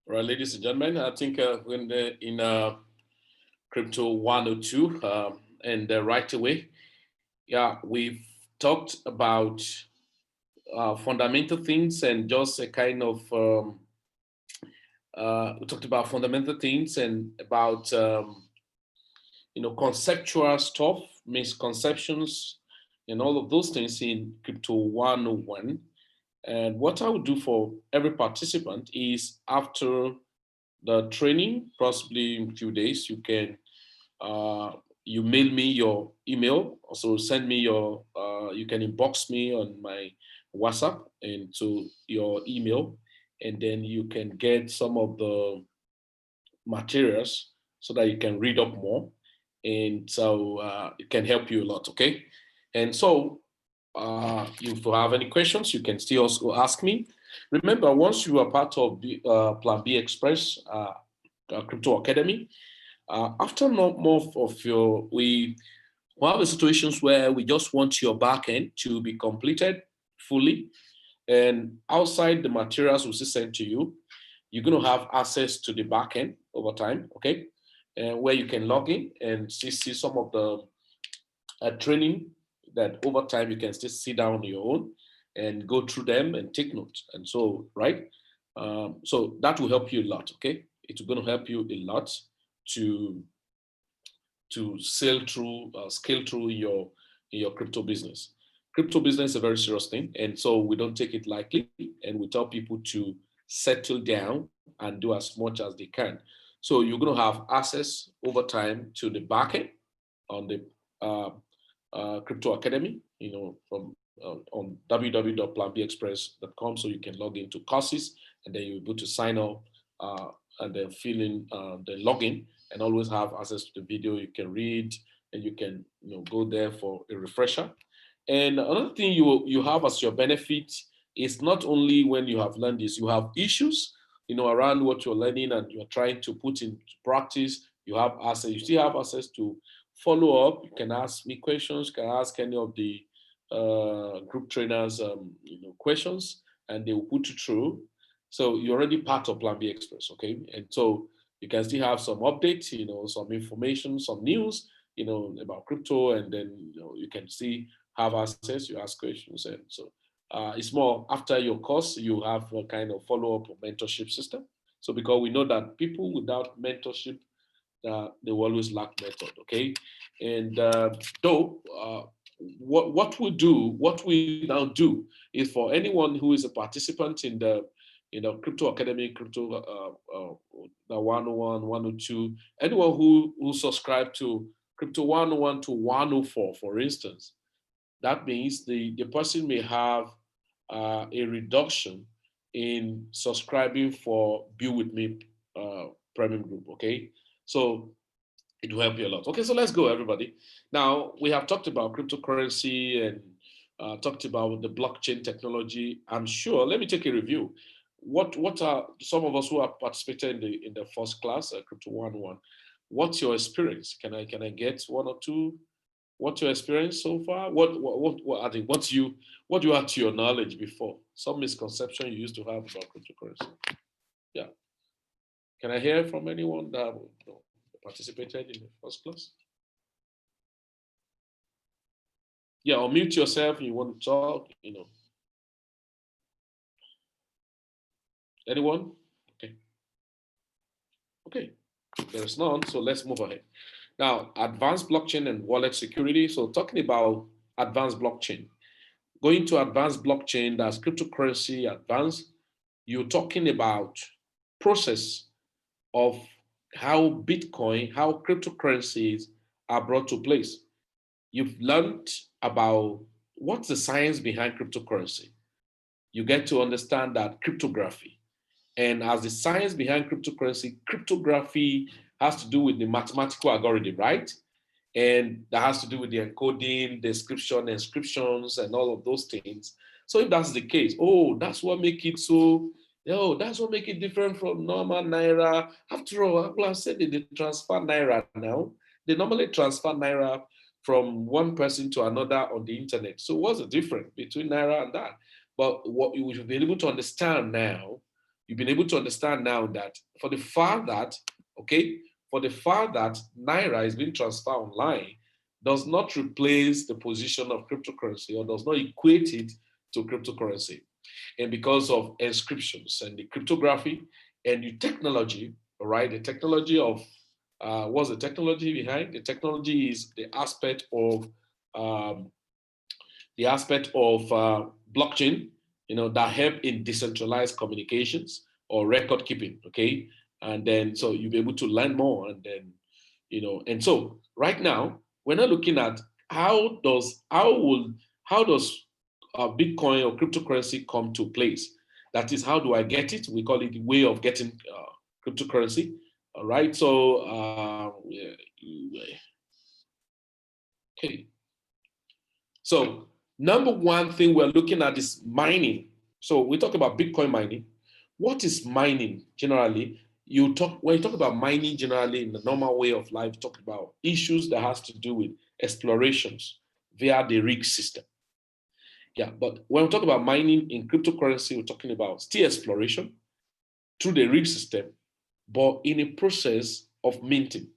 Right, ladies and gentlemen, I think we're in Crypto 102, and right away, yeah, we've talked about fundamental things and just a kind of we talked about fundamental things and about conceptual stuff, misconceptions, and all of those things in Crypto 101. And what I would do for every participant is after the training, possibly in a few days, uh, you mail me your email. Also, send me you can inbox me on my WhatsApp into your email, and then you can get some of the materials so that you can read up more, and so it can help you a lot. Okay, and so if you have any questions, you can still also ask me. Remember, once you are part of the Plan B Express Crypto Academy, after not more of your, we have situations where we just want your backend to be completed fully, and outside the materials we send to you, you're going to have access to the backend over time, okay, and where you can log in and see some of the training that over time you can still sit down on your own and go through them and take notes. And so, right? So that will help you a lot, okay? It's going to help you a lot to sail through, scale through your crypto business. Crypto business is a very serious thing, and so we don't take it lightly, and we tell people to settle down and do as much as they can. So you're going to have access over time to the backend on the uh, Crypto Academy, from on www.planbxpress.com, so you can log into courses, and then you're able to sign up and then fill in the login, and always have access to the video. You can read, and you can go there for a refresher. And another thing you have as your benefit is not only when you have learned this, you have issues, around what you're learning and you're trying to put into practice. You have access. You still have access to follow up. You can ask me questions. You can ask any of the group trainers, questions, and they will put you through. So you're already part of Plan B Express, okay? And so you can still have some updates, some information, some news, about crypto, and then you can see have access. You ask questions, and so it's more after your course you have a kind of follow up or mentorship system. So because we know that people without mentorship, they will always lack method. Okay, and though what we now do is for anyone who is a participant in the crypto academy, crypto the 101, 102, anyone who subscribe to crypto 101 to 104, for instance, that means the person may have a reduction in subscribing for Be With Me premium group. Okay, so it will help you a lot. Okay, so let's go, everybody. Now we have talked about cryptocurrency and talked about the blockchain technology. I'm sure. Let me take a review. What are some of us who have participated in the first class, Crypto 101? What's your experience? Can I get one or two? What's your experience so far? What I think what you had to your knowledge before? Some misconception you used to have about cryptocurrency. Yeah. Can I hear from anyone that participated in the first class? Yeah, or mute yourself if you want to talk. Anyone? Okay. Okay. There's none, so let's move ahead. Now, advanced blockchain and wallet security. So talking about advanced blockchain. Going to advanced blockchain, that's cryptocurrency advanced, you're talking about process of how Bitcoin, how cryptocurrencies are brought to place. You've learned about what's the science behind cryptocurrency. You get to understand that cryptography. And as the science behind cryptocurrency, cryptography has to do with the mathematical algorithm, right? And that has to do with the encoding, description, inscriptions, and all of those things. So if that's the case, that's what make it so. That's what make it different from normal naira. After all, people have said that they transfer naira now. They normally transfer naira from one person to another on the internet. So what's the difference between naira and that? But what you should be able to understand now You've been able to understand now that for the fact that, okay, for the fact that Naira is being transferred online does not replace the position of cryptocurrency or does not equate it to cryptocurrency. And because of inscriptions and the cryptography and the technology, all right, the technology of what's the technology behind? The technology is um, the aspect of blockchain, that help in decentralized communications or record keeping. Okay, and then so you'll be able to learn more, and then and so right now we're not looking at how does Bitcoin or cryptocurrency come to place. That is, how do I get it? We call it the way of getting cryptocurrency. All right, so okay. So number one thing we're looking at is mining. So we talk about Bitcoin mining. What is mining generally? When you talk about mining generally in the normal way of life, talk about issues that has to do with explorations via the rig system. Yeah, but when we talk about mining in cryptocurrency, we're talking about still exploration through the rig system, but in a process of minting.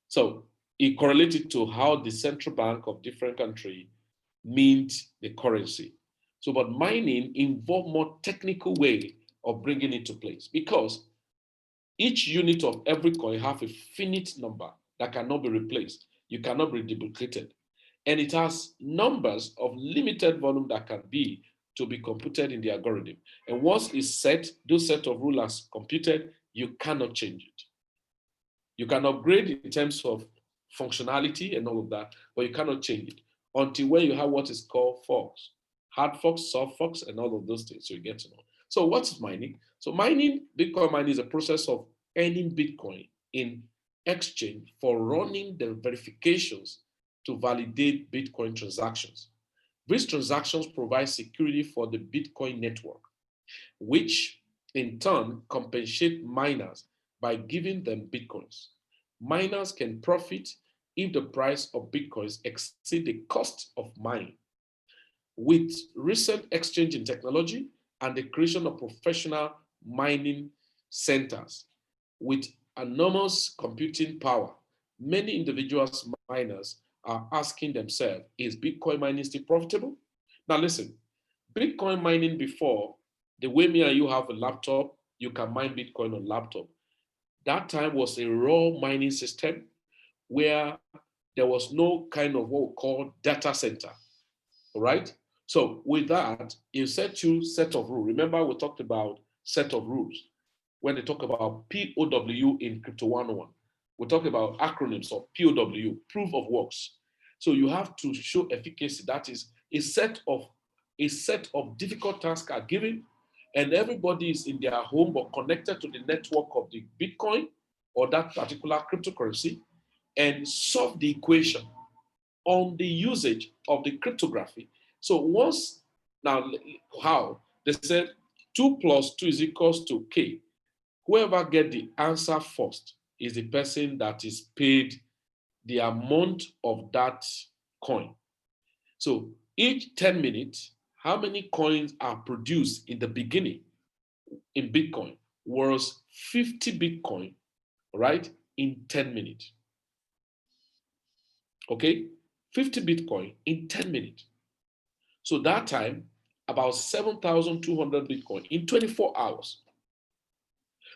So it correlated to how the central bank of different country mint the currency. So, but mining involve more technical way of bringing it to place because each unit of every coin have a finite number that cannot be replaced. You cannot be duplicated. And it has numbers of limited volume that can be to be computed in the algorithm. And once it's set, those set of rules computed, you cannot change it. You can upgrade in terms of functionality and all of that, but you cannot change it until when you have what is called forks, hard forks, soft forks, and all of those things. So you get to know. So what's mining? So mining, Bitcoin mining is a process of earning Bitcoin in exchange for running the verifications to validate Bitcoin transactions. These transactions provide security for the Bitcoin network, which in turn compensate miners by giving them Bitcoins. Miners can profit if the price of Bitcoins exceed the cost of mining. With recent exchange in technology and the creation of professional mining centers with enormous computing power, many individuals miners are asking themselves, is Bitcoin mining still profitable? Now listen, Bitcoin mining before, the way me and you have a laptop, you can mine Bitcoin on laptop. That time was a raw mining system where there was no kind of what we call data center. All right. So with that, you set of rules. Remember, we talked about set of rules when they talk about POW in Crypto 101. We talk about acronyms of POW, proof of works. So you have to show efficacy. That is a set of difficult tasks are given, and everybody is in their home but connected to the network of the Bitcoin or that particular cryptocurrency and solve the equation on the usage of the cryptography. So once now, how they said 2 plus 2 is equals to K. Whoever get the answer first is the person that is paid the amount of that coin. So each 10 minutes, how many coins are produced in the beginning in Bitcoin was 50 Bitcoin, right, in 10 minutes. Okay, 50 Bitcoin in 10 minutes. So that time, about 7,200 Bitcoin in 24 hours.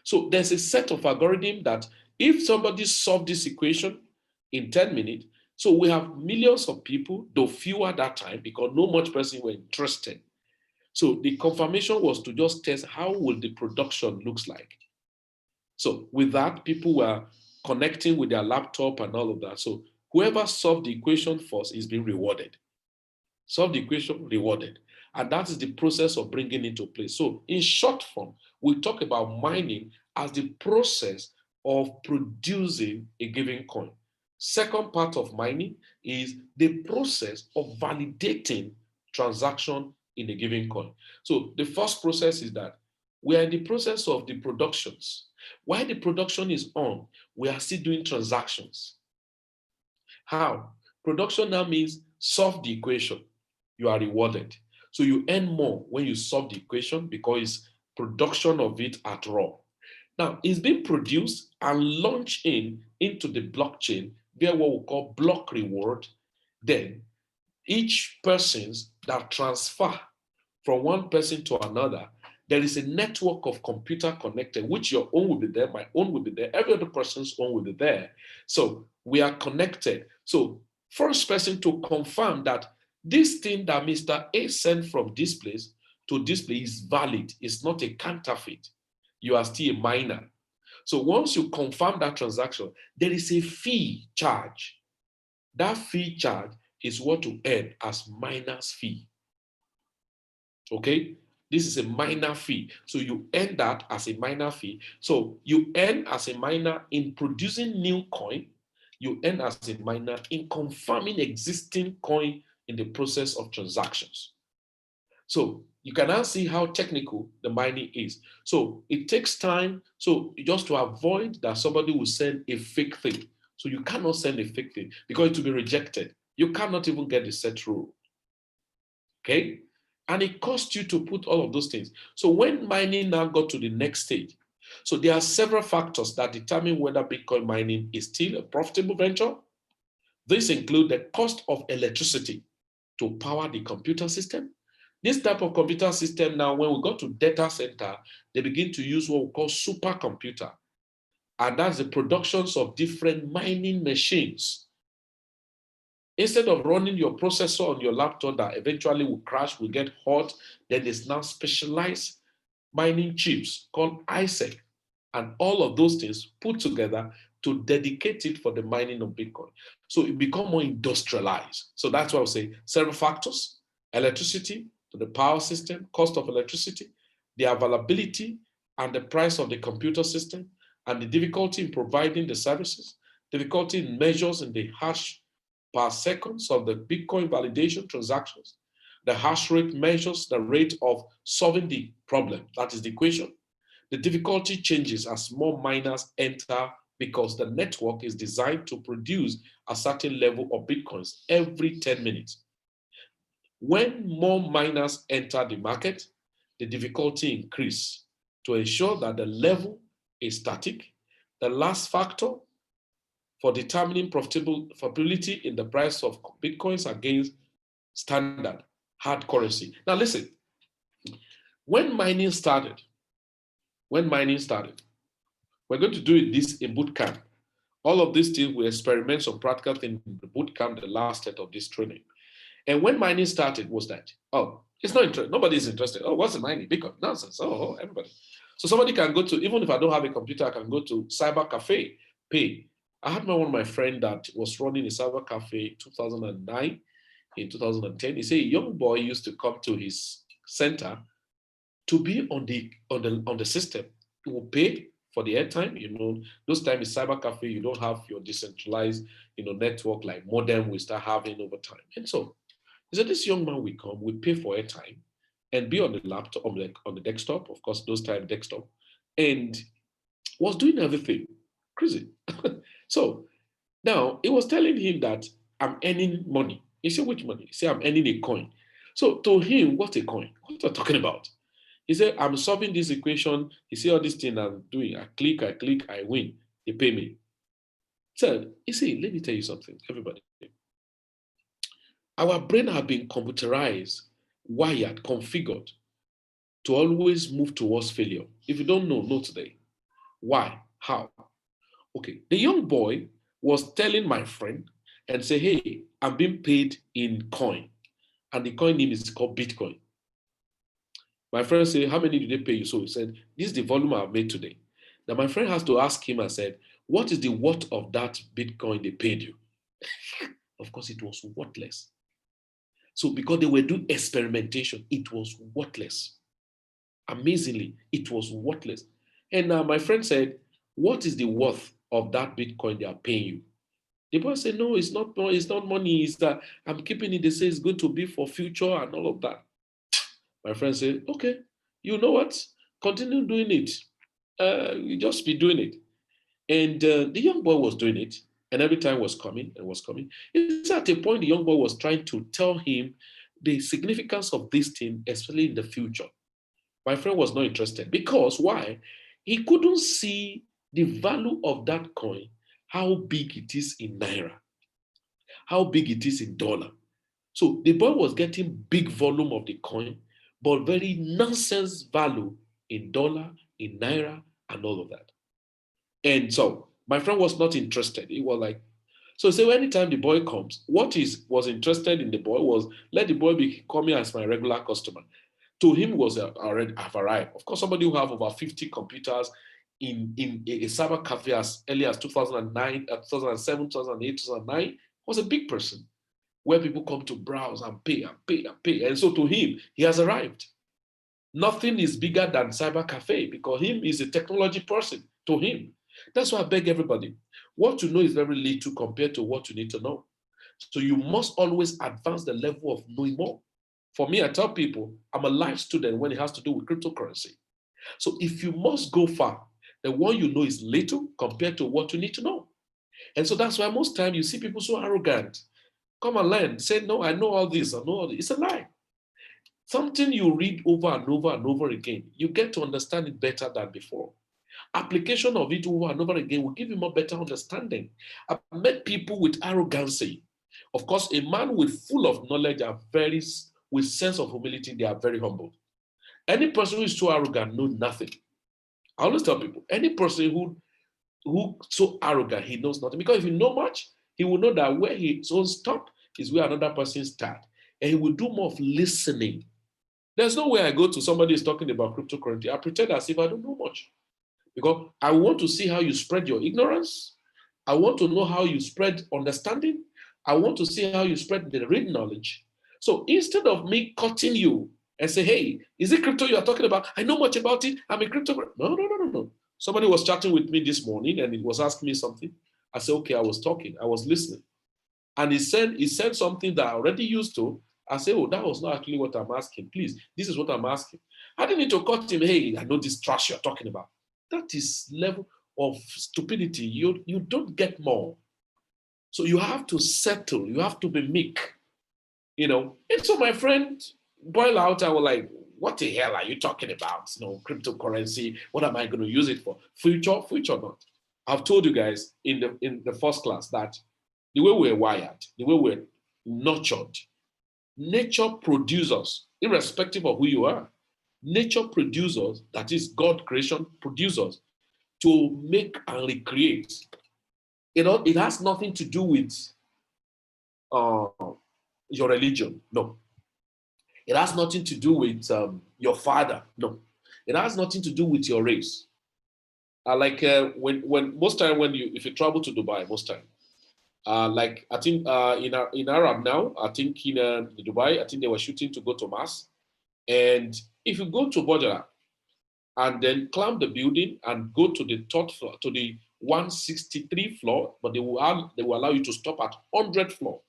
So there's a set of algorithm that if somebody solved this equation in 10 minutes, so we have millions of people, though fewer that time because no much person were interested. So the confirmation was to just test how will the production looks like. So with that, people were connecting with their laptop and all of that. So whoever solved the equation first is being rewarded. Solve the equation, rewarded. And that is the process of bringing it into place. So in short form, we talk about mining as the process of producing a given coin. Second part of mining is the process of validating transaction in a given coin. So the first process is that we are in the process of the productions. While the production is on, we are still doing transactions. How? Production now means solve the equation. You are rewarded. So you earn more when you solve the equation because production of it at raw. Now, it's being produced and launched into the blockchain via what we call block reward. Then each persons that transfer from one person to another, there is a network of computer connected, which your own will be there, my own will be there, every other person's own will be there. So we are connected. So first person to confirm that this thing that Mr. A sent from this place to this place is valid, it's not a counterfeit. You are still a miner. So once you confirm that transaction, there is a fee charge. That fee charge is what you earn as miner's fee. Okay? This is a miner fee. So you earn that as a miner fee. So you earn as a miner in producing new coin. You earn as a miner in confirming existing coin in the process of transactions. So you can now see how technical the mining is. So it takes time. So just to avoid that somebody will send a fake thing. So you cannot send a fake thing because it will be rejected. You cannot even get the set rule. Okay? And it costs you to put all of those things. So when mining now got to the next stage, so there are several factors that determine whether Bitcoin mining is still a profitable venture. These include the cost of electricity to power the computer system. This type of computer system now, when we go to data center, they begin to use what we call supercomputer. And that's the productions of different mining machines. Instead of running your processor on your laptop that eventually will crash, will get hot, then there's now specialized mining chips called ISEC. And all of those things put together to dedicate it for the mining of Bitcoin. So it become more industrialized. So that's why I would say several factors: electricity to the power system, cost of electricity, the availability and the price of the computer system, and the difficulty in providing the services, difficulty in measures in the hash per seconds of the Bitcoin validation transactions. The hash rate measures the rate of solving the problem, that is the equation. The difficulty changes as more miners enter because the network is designed to produce a certain level of Bitcoins every 10 minutes. When more miners enter the market, the difficulty increases to ensure that the level is static. The last factor for determining profitability in the price of Bitcoins against standard hard currency. Now listen, when mining started, we're going to do this in boot camp. All of these things, we experiment some practical things in the boot camp, the last set of this training. And when mining started, was that, oh, it's not interesting. Nobody's interested. Oh, what's the mining? Bitcoin, nonsense. Oh, everybody. So somebody can go to, even if I don't have a computer, I can go to cyber cafe, pay. I had one of my friend that was running a cyber cafe 2009, in 2010. He said a young boy used to come to his center to be on the system. He will pay for the airtime. Those times in cyber cafe, you don't have your decentralized, network like modem we start having over time. And so he said, this young man will come, we pay for airtime and be on the laptop, on the desktop, of course, those time desktop, and was doing everything. Crazy. So now it was telling him that I'm earning money. He said, which money? He said, I'm earning a coin. So to him, what a coin? What are you talking about? He said, I'm solving this equation. He said, all this thing I'm doing, I click, I win. They pay me. So you see, let me tell you something, everybody. Our brain have been computerized, wired, configured to always move towards failure. If you don't know today. Why? How? Okay. The young boy was telling my friend and say, hey, I'm being paid in coin. And the coin name is called Bitcoin. My friend said, how many did they pay you? So he said, this is the volume I've made today. Now my friend has to ask him and said, what is the worth of that Bitcoin they paid you? Of course, it was worthless. So because they were doing experimentation, it was worthless. Amazingly, it was worthless. And my friend said, what is the worth of that Bitcoin they are paying you? The boy said, no, it's not money. It's that I'm keeping it. They say it's going to be for future and all of that. My friend said, okay, you know what? Continue doing it. You just be doing it. And the young boy was doing it. And every time was coming and was coming. It's at a point the young boy was trying to tell him the significance of this thing, especially in the future. My friend was not interested because why? He couldn't see the value of that coin, how big it is in naira, how big it is in dollar. So the boy was getting big volume of the coin, but very nonsense value in dollar, in naira, and all of that. And so my friend was not interested. He was like, so say anytime the boy comes, what is was interested in the boy was let the boy be coming as my regular customer. To him was already have arrived. Of course, somebody who have over 50 computers in a cyber cafe as early as 2009, 2007, 2008, 2009 was a big person where people come to browse and pay and pay and pay. And so to him, he has arrived. Nothing is bigger than cyber cafe because him is a technology person to him. That's why I beg everybody. What you know is very little compared to what you need to know. So you must always advance the level of knowing more. For me, I tell people I'm a life student when it has to do with cryptocurrency. So if you must go far, the one you know is little compared to what you need to know. And so that's why most times you see people so arrogant. Come and learn. Say, no, I know all this. I know all this. It's a lie. Something you read over and over and over again, you get to understand it better than before. Application of it over and over again will give you more better understanding. I've met people with arrogancy. Of course, a man with full of knowledge are very, with sense of humility, they are very humble. Any person who is too arrogant knows nothing. I always tell people, any person who so arrogant, he knows nothing. Because if he know much, he will know that where his own stop is where another person start. And he will do more of listening. There's no way I go to somebody who's talking about cryptocurrency. I pretend as if I don't know much. Because I want to see how you spread your ignorance. I want to know how you spread understanding. I want to see how you spread the real knowledge. So instead of me cutting you and say, hey, is it crypto you are talking about? I know much about it. I'm a crypto. No, no, no, no, no. Somebody was chatting with me this morning and he was asking me something. I said, okay, I was talking. I was listening. And he said something that I already used to. I said, oh, that was not actually what I'm asking. Please, this is what I'm asking. I didn't need to cut him. Hey, I know this trash you're talking about. That is level of stupidity. You don't get more. So you have to settle. You have to be meek. And so my friend boil out, I was like, what the hell are you talking about? Cryptocurrency. What am I going to use it for? Future not. I've told you guys in the first class that the way we're wired, the way we're nurtured, nature produces, irrespective of who you are. Nature produces, that is God creation, produces to make and recreate. It has nothing to do with uh, your religion. No. It has nothing to do with your father. No. It has nothing to do with your race. Like when most time if you travel to Dubai, most time, like I think in Arab now, I think in Dubai, I think they were shooting to go to Mars. And if you go to Bodra and then climb the building and go to the third floor, to the 163 floor, but they will allow you to stop at 100 floor.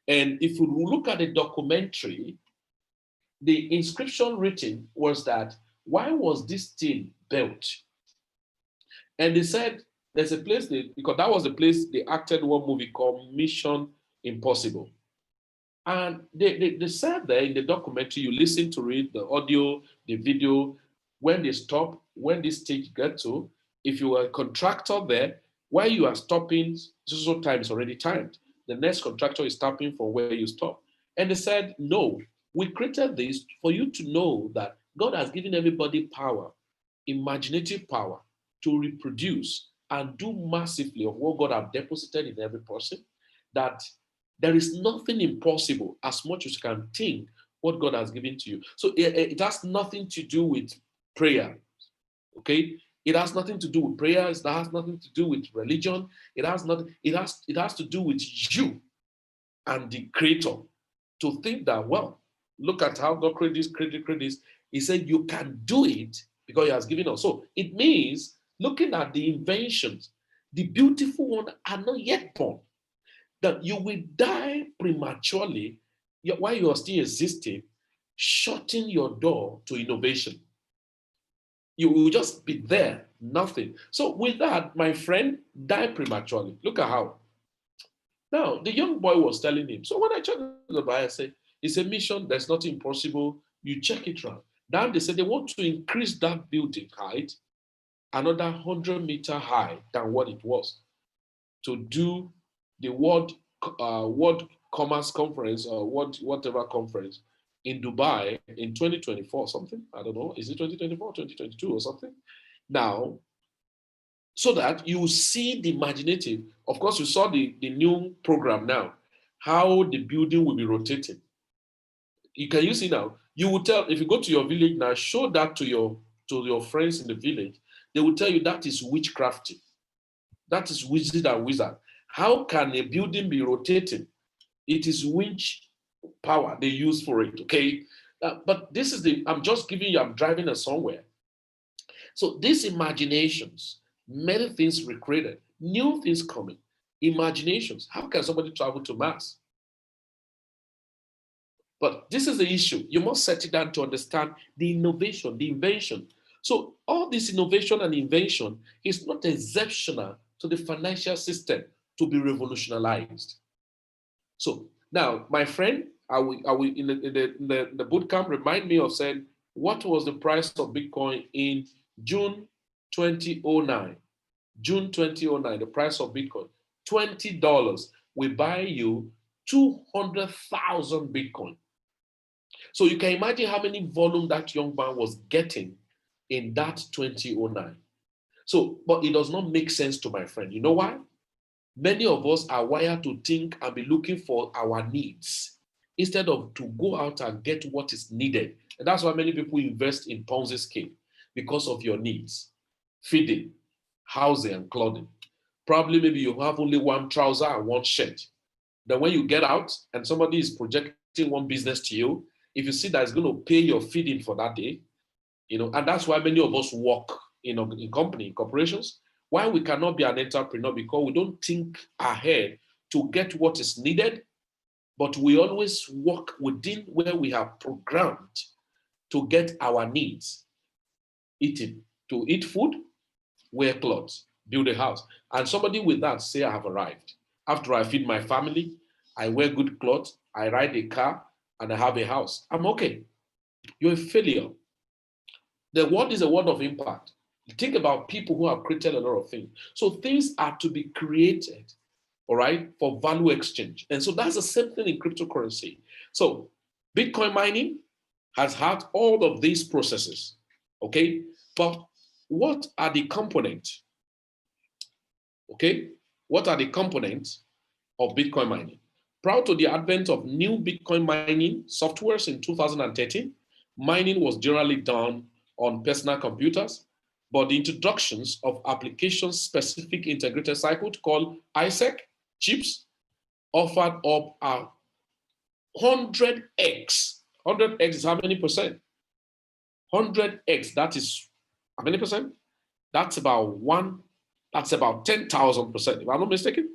And if you look at the documentary, the inscription written was that, why was this thing built? And they said there's a place, because that was the place they acted one movie called Mission Impossible. And they said there in the documentary, you listen to it, the audio, the video, when they stop, when this stage get to, if you are a contractor there, while you are stopping, so time is already timed. The next contractor is stopping from where you stop. And they said, no, we created this for you to know that God has given everybody power, imaginative power, to reproduce and do massively of what God has deposited in every person, that there is nothing impossible as much as you can think what God has given to you. So it has nothing to do with prayer, okay? It has nothing to do with prayers. That has nothing to do with religion. It has nothing. It has to do with you and the Creator. To think that, well, look at how God created this. He said you can do it because He has given us. So it means looking at the inventions, the beautiful ones are not yet born. That you will die prematurely while you are still existing, shutting your door to innovation. You will just be there, nothing. So with that, my friend died prematurely. Look at how. Now, the young boy was telling him, so when I checked the Bible, I said, it's a mission, there's nothing impossible. You check it around. Now they said they want to increase that building height another 100-meter high than what it was to do the World Commerce Conference or whatever conference in Dubai in 2024 something. I don't know. Is it 2024, 2022 or something? Now, so that you see the imaginative. Of course, you saw the new program now, how the building will be rotating. You can use it now. You will tell if you go to your village now, show that to your friends in the village. They will tell you that is witchcrafting. That is wizard and wizard. How can a building be rotating? It is winch power they use for it. Okay, but this is I'm just giving you. I'm driving us somewhere. So these imaginations, many things recreated, new things coming, imaginations. How can somebody travel to Mars? But this is the issue. You must set it down to understand the innovation, the invention. So all this innovation and invention is not exceptional to the financial system to be revolutionized. So now, my friend, I will in the boot camp remind me of saying, what was the price of Bitcoin in June 2009? June 2009, the price of Bitcoin, $20. We buy you 200,000 Bitcoin. So you can imagine how many volume that young man was getting in that 2009. So, but it does not make sense to my friend. You know why? Many of us are wired to think and be looking for our needs instead of to go out and get what is needed. And that's why many people invest in Ponzi scheme because of your needs. Feeding, housing, and clothing. Probably maybe you have only one trouser and one shirt. Then when you get out and somebody is projecting one business to you, if you see that it's going to pay your feeding for that day, and that's why many of us work in corporations. Why we cannot be an entrepreneur? Because we don't think ahead to get what is needed, but we always work within where we have programmed to get our needs. Eating, to eat food, wear clothes, build a house. And somebody with that say, I have arrived. After I feed my family, I wear good clothes, I ride a car, and I have a house. I'm okay. You're a failure. The word is a word of impact. Think about people who have created a lot of things. So things are to be created, all right, for value exchange. And so that's the same thing in cryptocurrency. So Bitcoin mining has had all of these processes, okay? But what are the components? Okay? What are the components of Bitcoin mining? Prior to the advent of new Bitcoin mining softwares in 2013, mining was generally done on personal computers, but the introductions of application-specific integrated circuit called ISEC chips offered up a 100x. 100x is how many percent? 100x, that is how many percent? That's about 10,000%, if I'm not mistaken.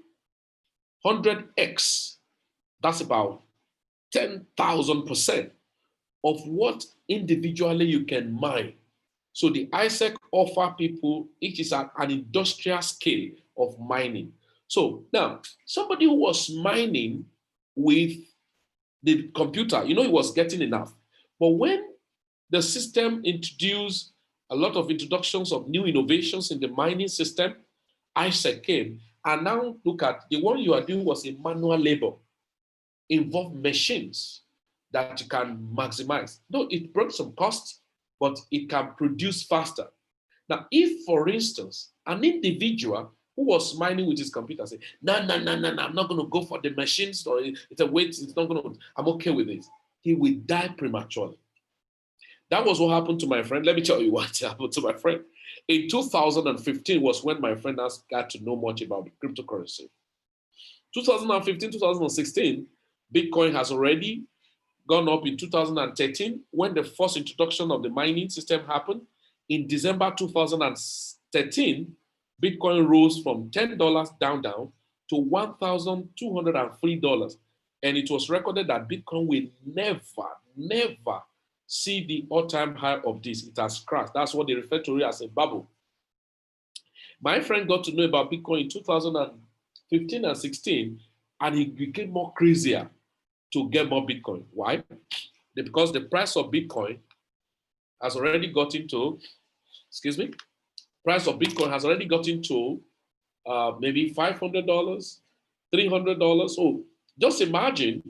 100x, that's about 10,000% of what individually you can mine. So the ISEC offer people, each is at an industrial scale of mining. So now, somebody who was mining with the computer, he was getting enough. But when the system introduced a lot of introductions of new innovations in the mining system, ISEC came. And now look at the one you are doing was a manual labor, involved machines that you can maximize. No, it brought some cost, but it can produce faster. Now, if, for instance, an individual who was mining with his computer say, no, I'm not going to go for the machines, or it's a wait, it's not going to, I'm okay with this. He will die prematurely. That was what happened to my friend. Let me tell you what happened to my friend. In 2015 was when my friend got to know much about cryptocurrency. 2015, 2016, Bitcoin has already gone up in 2013 when the first introduction of the mining system happened. In December 2013, Bitcoin rose from $10 down to $1,203. And it was recorded that Bitcoin will never see the all-time high of this. It has crashed. That's what they refer to it as a bubble. My friend got to know about Bitcoin in 2015 and 16, and he became more crazier to get more Bitcoin. Why? Because the price of Bitcoin has already gotten to, excuse me, price of Bitcoin has already gotten to maybe $500, $300. So just imagine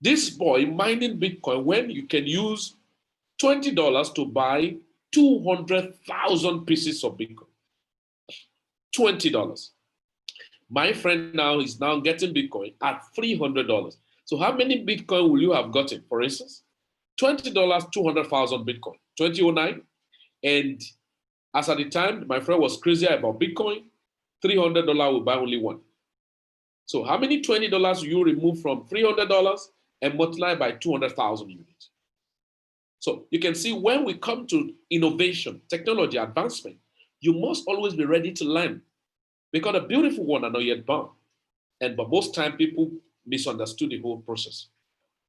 this boy mining Bitcoin when you can use $20 to buy 200,000 pieces of Bitcoin. $20. My friend now is now getting Bitcoin at $300. So how many Bitcoin will you have gotten? For instance, $20, 200,000 Bitcoin, 2009. And as at the time, my friend was crazy about Bitcoin, $300 will buy only one. So how many $20 will you remove from $300 and multiply by 200,000 units? So you can see when we come to innovation, technology, advancement, you must always be ready to learn because the beautiful one are not yet born. But most time people misunderstood the whole process.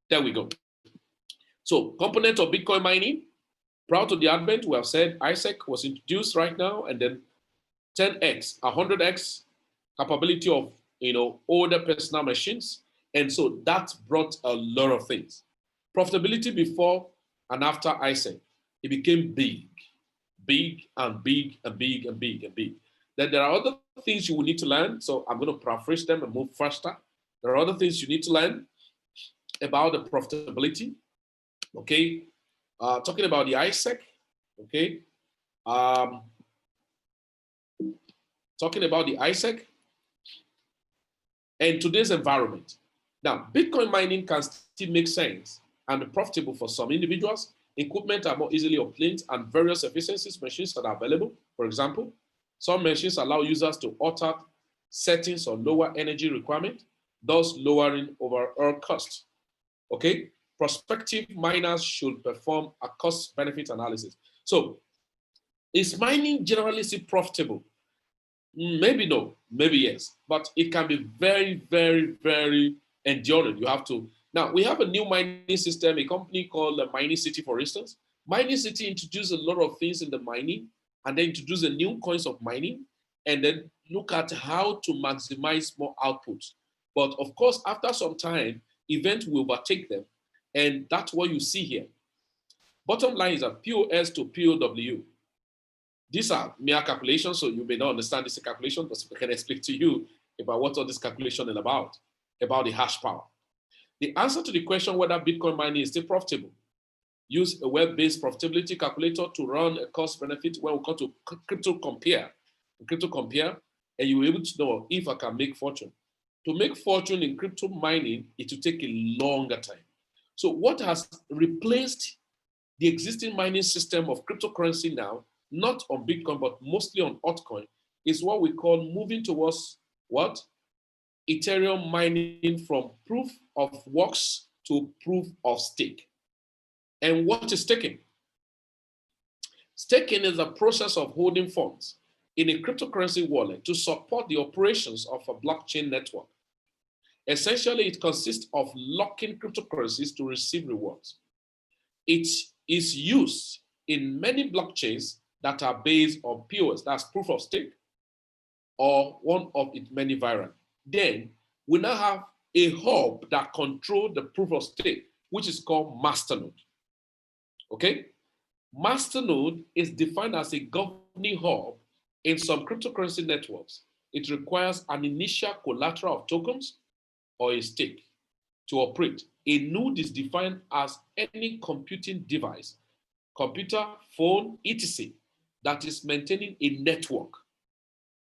There we go. So component of Bitcoin mining, prior to the advent, we have said ISEC was introduced right now, and then 10x, 100x capability of older personal machines. And so that brought a lot of things. Profitability before and after ISEC, it became big, big and big and big and big and big. Then there are other things you will need to learn. So I'm going to paraphrase them and move faster. There are other things you need to learn about the profitability. Okay. Talking about the ISEC. Okay. Talking about the ISEC and today's environment. Now, Bitcoin mining can still make sense and be profitable for some individuals. Equipment are more easily obtained and various efficiencies machines that are available. For example, some machines allow users to alter settings or lower energy requirement, thus lowering overall cost. Okay, prospective miners should perform a cost-benefit analysis. So, is mining generally still profitable? Maybe no, maybe yes, but it can be very, very, very enduring. You have to. Now, we have a new mining system, a company called Mining City, for instance. Mining City introduced a lot of things in the mining and then introduce the new coins of mining and then look at how to maximize more output. But of course, after some time, events will overtake them. And that's what you see here. Bottom line is a POS to POW. These are mere calculations, so you may not understand this calculation, but I can explain to you about what all this calculation is about the hash power. The answer to the question whether Bitcoin mining is still profitable, use a web-based profitability calculator to run a cost benefit when we come to crypto compare, and you will be able to know if I can make fortune. To make fortune in crypto mining, it will take a longer time. So what has replaced the existing mining system of cryptocurrency now, not on Bitcoin, but mostly on altcoin, is what we call moving towards what? Ethereum mining from proof of works to proof of stake. And what is staking? Staking is a process of holding funds in a cryptocurrency wallet to support the operations of a blockchain network. Essentially, it consists of locking cryptocurrencies to receive rewards. It is used in many blockchains that are based on POS, that's proof of stake, or one of its many variants. Then we now have a hub that controls the proof of stake, which is called masternode. Okay? Masternode is defined as a governing hub in some cryptocurrency networks. It requires an initial collateral of tokens or a stake to operate. A node is defined as any computing device, computer, phone, etc., that is maintaining a network.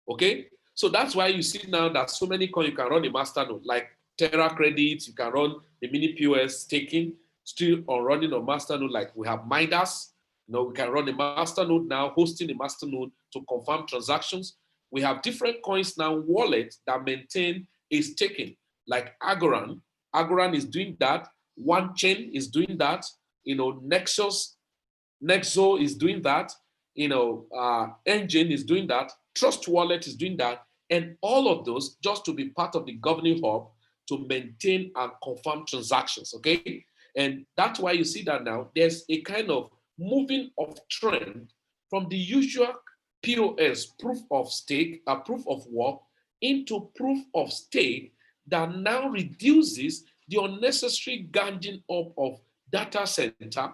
Okay? So that's why you see now that so many coins you can run a masternode, like Terra Credits, you can run the mini POS staking, still on running a masternode, like we have Midas. We can run a masternode now, hosting a masternode to confirm transactions. We have different coins now, wallets that maintain a staking, like Agoran. Agoran is doing that. OneChain is doing that. Nexo is doing that. Engine is doing that. Trust Wallet is doing that. And all of those just to be part of the governing hub to maintain and confirm transactions, okay? And that's why you see that now there's a kind of moving of trend from the usual POS, proof of stake, proof of work, into proof of stake that now reduces the unnecessary ganging up of data center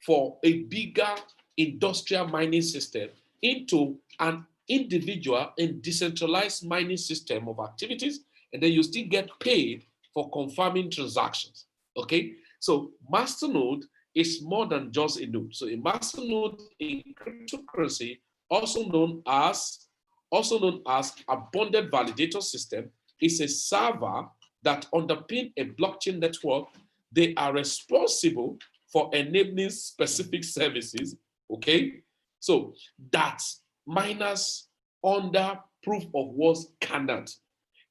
for a bigger industrial mining system into an individual and decentralized mining system of activities, and then you still get paid for confirming transactions. Okay, so masternode is more than just a node. So a masternode in cryptocurrency, also known as a bonded validator system, is a server that underpin a blockchain network. They are responsible for enabling specific services, okay? So that miners under proof of work cannot.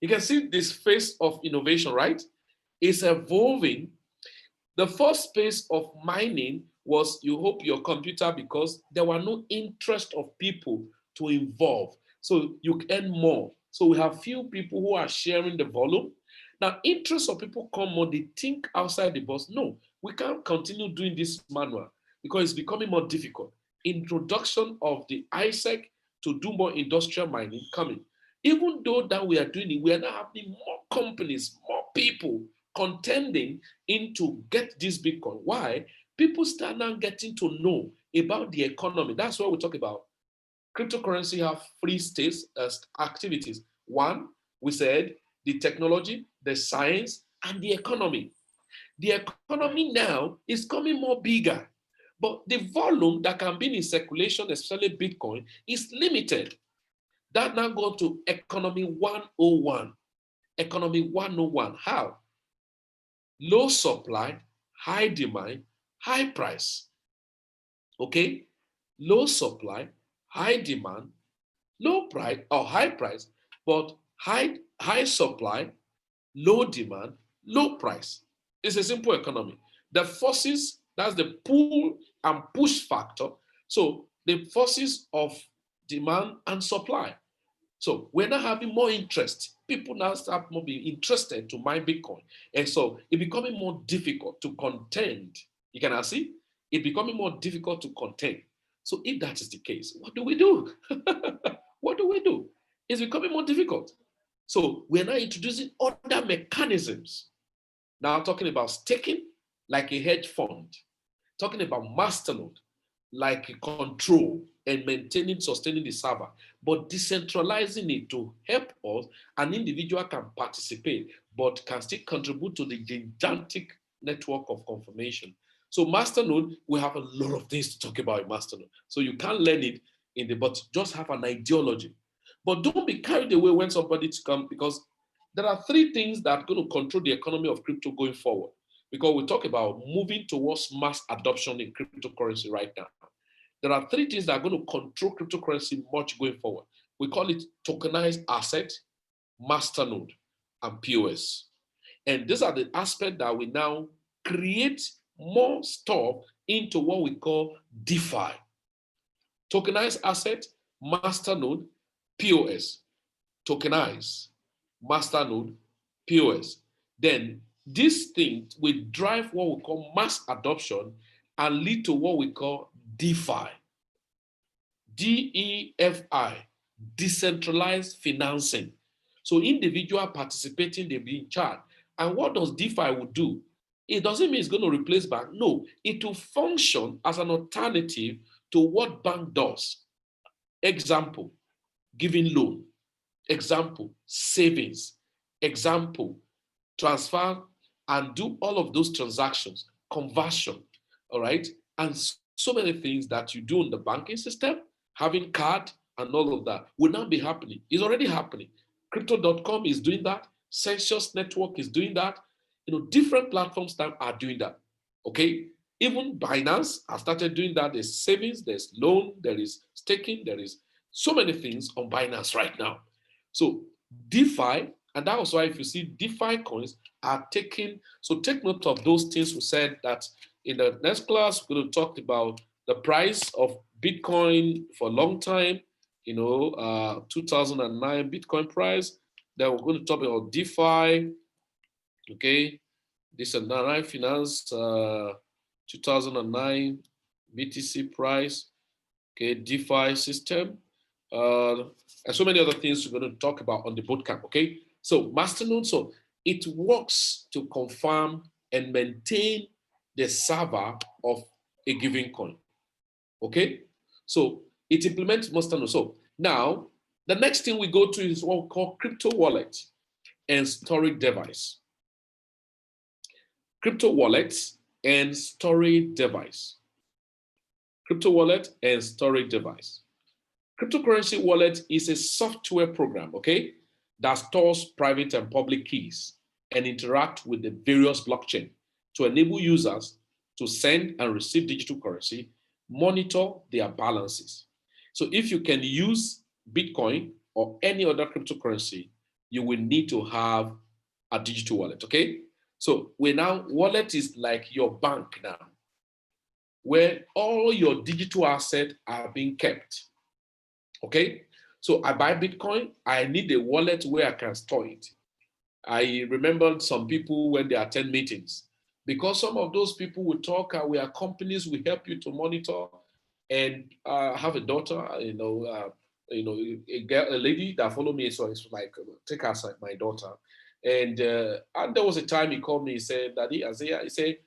You can see this phase of innovation, right? It's evolving. The first phase of mining was you hope your computer because there were no interest of people to involve. So you earn more. So we have few people who are sharing the volume. Now, interest of people come more, they think outside the box. No, we can't continue doing this manual because it's becoming more difficult. Introduction of the ISEC to do more industrial mining coming. Even though that we are doing it, we are now having more companies, more people contending in to get this Bitcoin. Why? People start now getting to know about the economy. That's why we talk about cryptocurrency have three states activities. One, we said the technology, the science, and the economy. The economy now is coming more bigger, but the volume that can be in circulation, especially Bitcoin, is limited. That now go to economy 101. Economy 101. How? Low supply, high demand, high price. Okay? Low supply, high demand, low price or high price, but high supply, low demand, low price. It's a simple economy. The forces, that's the pull and push factor. So the forces of demand and supply. So we're now having more interest. People now start more being interested to mine Bitcoin. And so it's becoming more difficult to contend. You can now see it becoming more difficult to contend. So if that is the case, what do we do? What do we do? It's becoming more difficult. So we're now introducing other mechanisms. Now talking about staking like a hedge fund, talking about masternode like a control and maintaining, sustaining the server, but decentralizing it to help us. An individual can participate, but can still contribute to the gigantic network of confirmation. So masternode, we have a lot of things to talk about in masternode. So you can't learn it in the, but just have an ideology. But don't be carried away when somebody to come, because there are three things that are going to control the economy of crypto going forward. Because we talk about moving towards mass adoption in cryptocurrency right now. There are three things that are going to control cryptocurrency much going forward. We call it tokenized asset, masternode, and POS. And these are the aspects that we now create more stuff into what we call DeFi. Tokenized asset, masternode, POS. Tokenize, masternode, POS. Then this thing will drive what we call mass adoption and lead to what we call DeFi. DEFI, decentralized financing. So individual participating, they be in charge. And what does DeFi will do? It doesn't mean it's going to replace bank. No, it will function as an alternative to what bank does. Example, giving loan. Example, savings. Example, transfer and do all of those transactions, conversion, all right? And so many things that you do in the banking system, having card and all of that will now be happening. It's already happening. Crypto.com is doing that. Census Network is doing that. Different platforms now are doing that. Okay? Even Binance has started doing that. There's savings, there's loan, there is staking, there is so many things on Binance right now. So DeFi, and that was why if you see DeFi coins are taking, so take note of those things we said that in the next class, we're going to talk about the price of Bitcoin for a long time, 2009 Bitcoin price. Then we're going to talk about DeFi, okay? This is Nine Finance 2009 BTC price, okay? DeFi system, and so many other things we're going to talk about on the bootcamp, okay? So masternode, so it works to confirm and maintain the server of a given coin. Okay? So it implements master. So now the next thing we go to is what we call crypto wallet and storage device. Crypto wallets and storage device. Crypto wallet and storage device. Cryptocurrency wallet is a software program, okay, that stores private and public keys and interact with the various blockchain to enable users to send and receive digital currency, monitor their balances. So if you can use Bitcoin or any other cryptocurrency, you will need to have a digital wallet, okay? So wallet is like your bank now, where all your digital assets are being kept. Okay, so I buy Bitcoin, I need a wallet where I can store it. I remember some people when they attend meetings, because some of those people will talk, we are companies, we help you to monitor, and have a daughter, a lady that followed me, so it's like, take her as my daughter. And there was a time he called me, he said, Daddy, Isaiah, he said,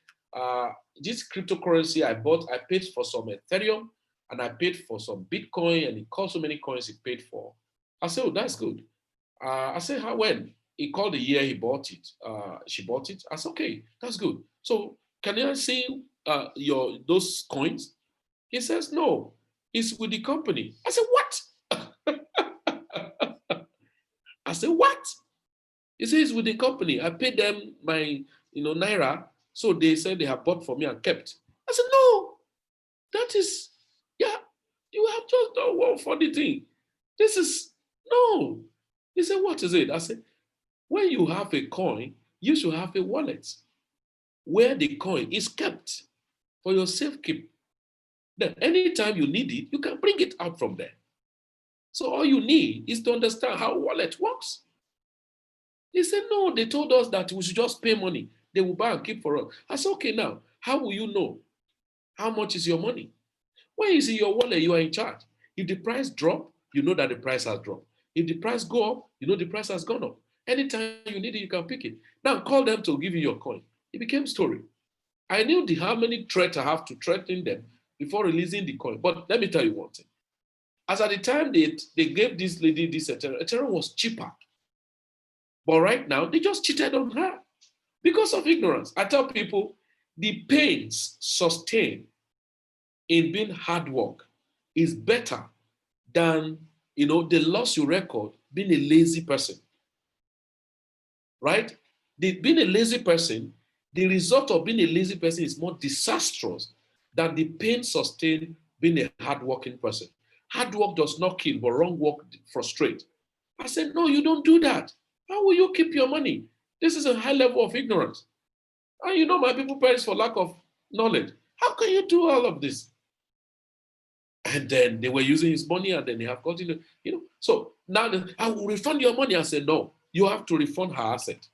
this cryptocurrency I bought, I paid for some Ethereum, and I paid for some Bitcoin, and it cost so many coins he paid for. I said, oh, that's good. I said, how, when? He called the year he bought it. She bought it. I said, okay, that's good. So can I see those coins? He says, no, it's with the company. I said, what? I said, what? He says, with the company. I paid them my, Naira. So they said they have bought for me and kept. I said, no, that is, yeah, you have just done one funny thing. This is, no. He said, what is it? I said, when you have a coin, you should have a wallet where the coin is kept for your safekeep. Then anytime you need it, you can bring it out from there. So all you need is to understand how wallet works. He said, no, they told us that we should just pay money. They will buy and keep for us. I said, okay, now, how will you know how much is your money? When you see your wallet, you are in charge. If the price drop, you know that the price has dropped. If the price go up, you know the price has gone up. Anytime you need it, you can pick it. Now call them to give you your coin. It became story. I knew how many threats I have to threaten them before releasing the coin. But let me tell you one thing. As at the time they gave this lady this Ethereum was cheaper. But right now, they just cheated on her because of ignorance. I tell people, the pains sustained in being hard work is better than the loss you record being a lazy person. Right? Being a lazy person, the result of being a lazy person is more disastrous than the pain sustained being a hardworking person. Hard work does not kill, but wrong work frustrates. I said, no, you don't do that. How will you keep your money? This is a high level of ignorance. And my people perish for lack of knowledge. How can you do all of this? And then they were using his money, and then they have gotten, So now I will refund your money. I said, no, you have to refund her asset.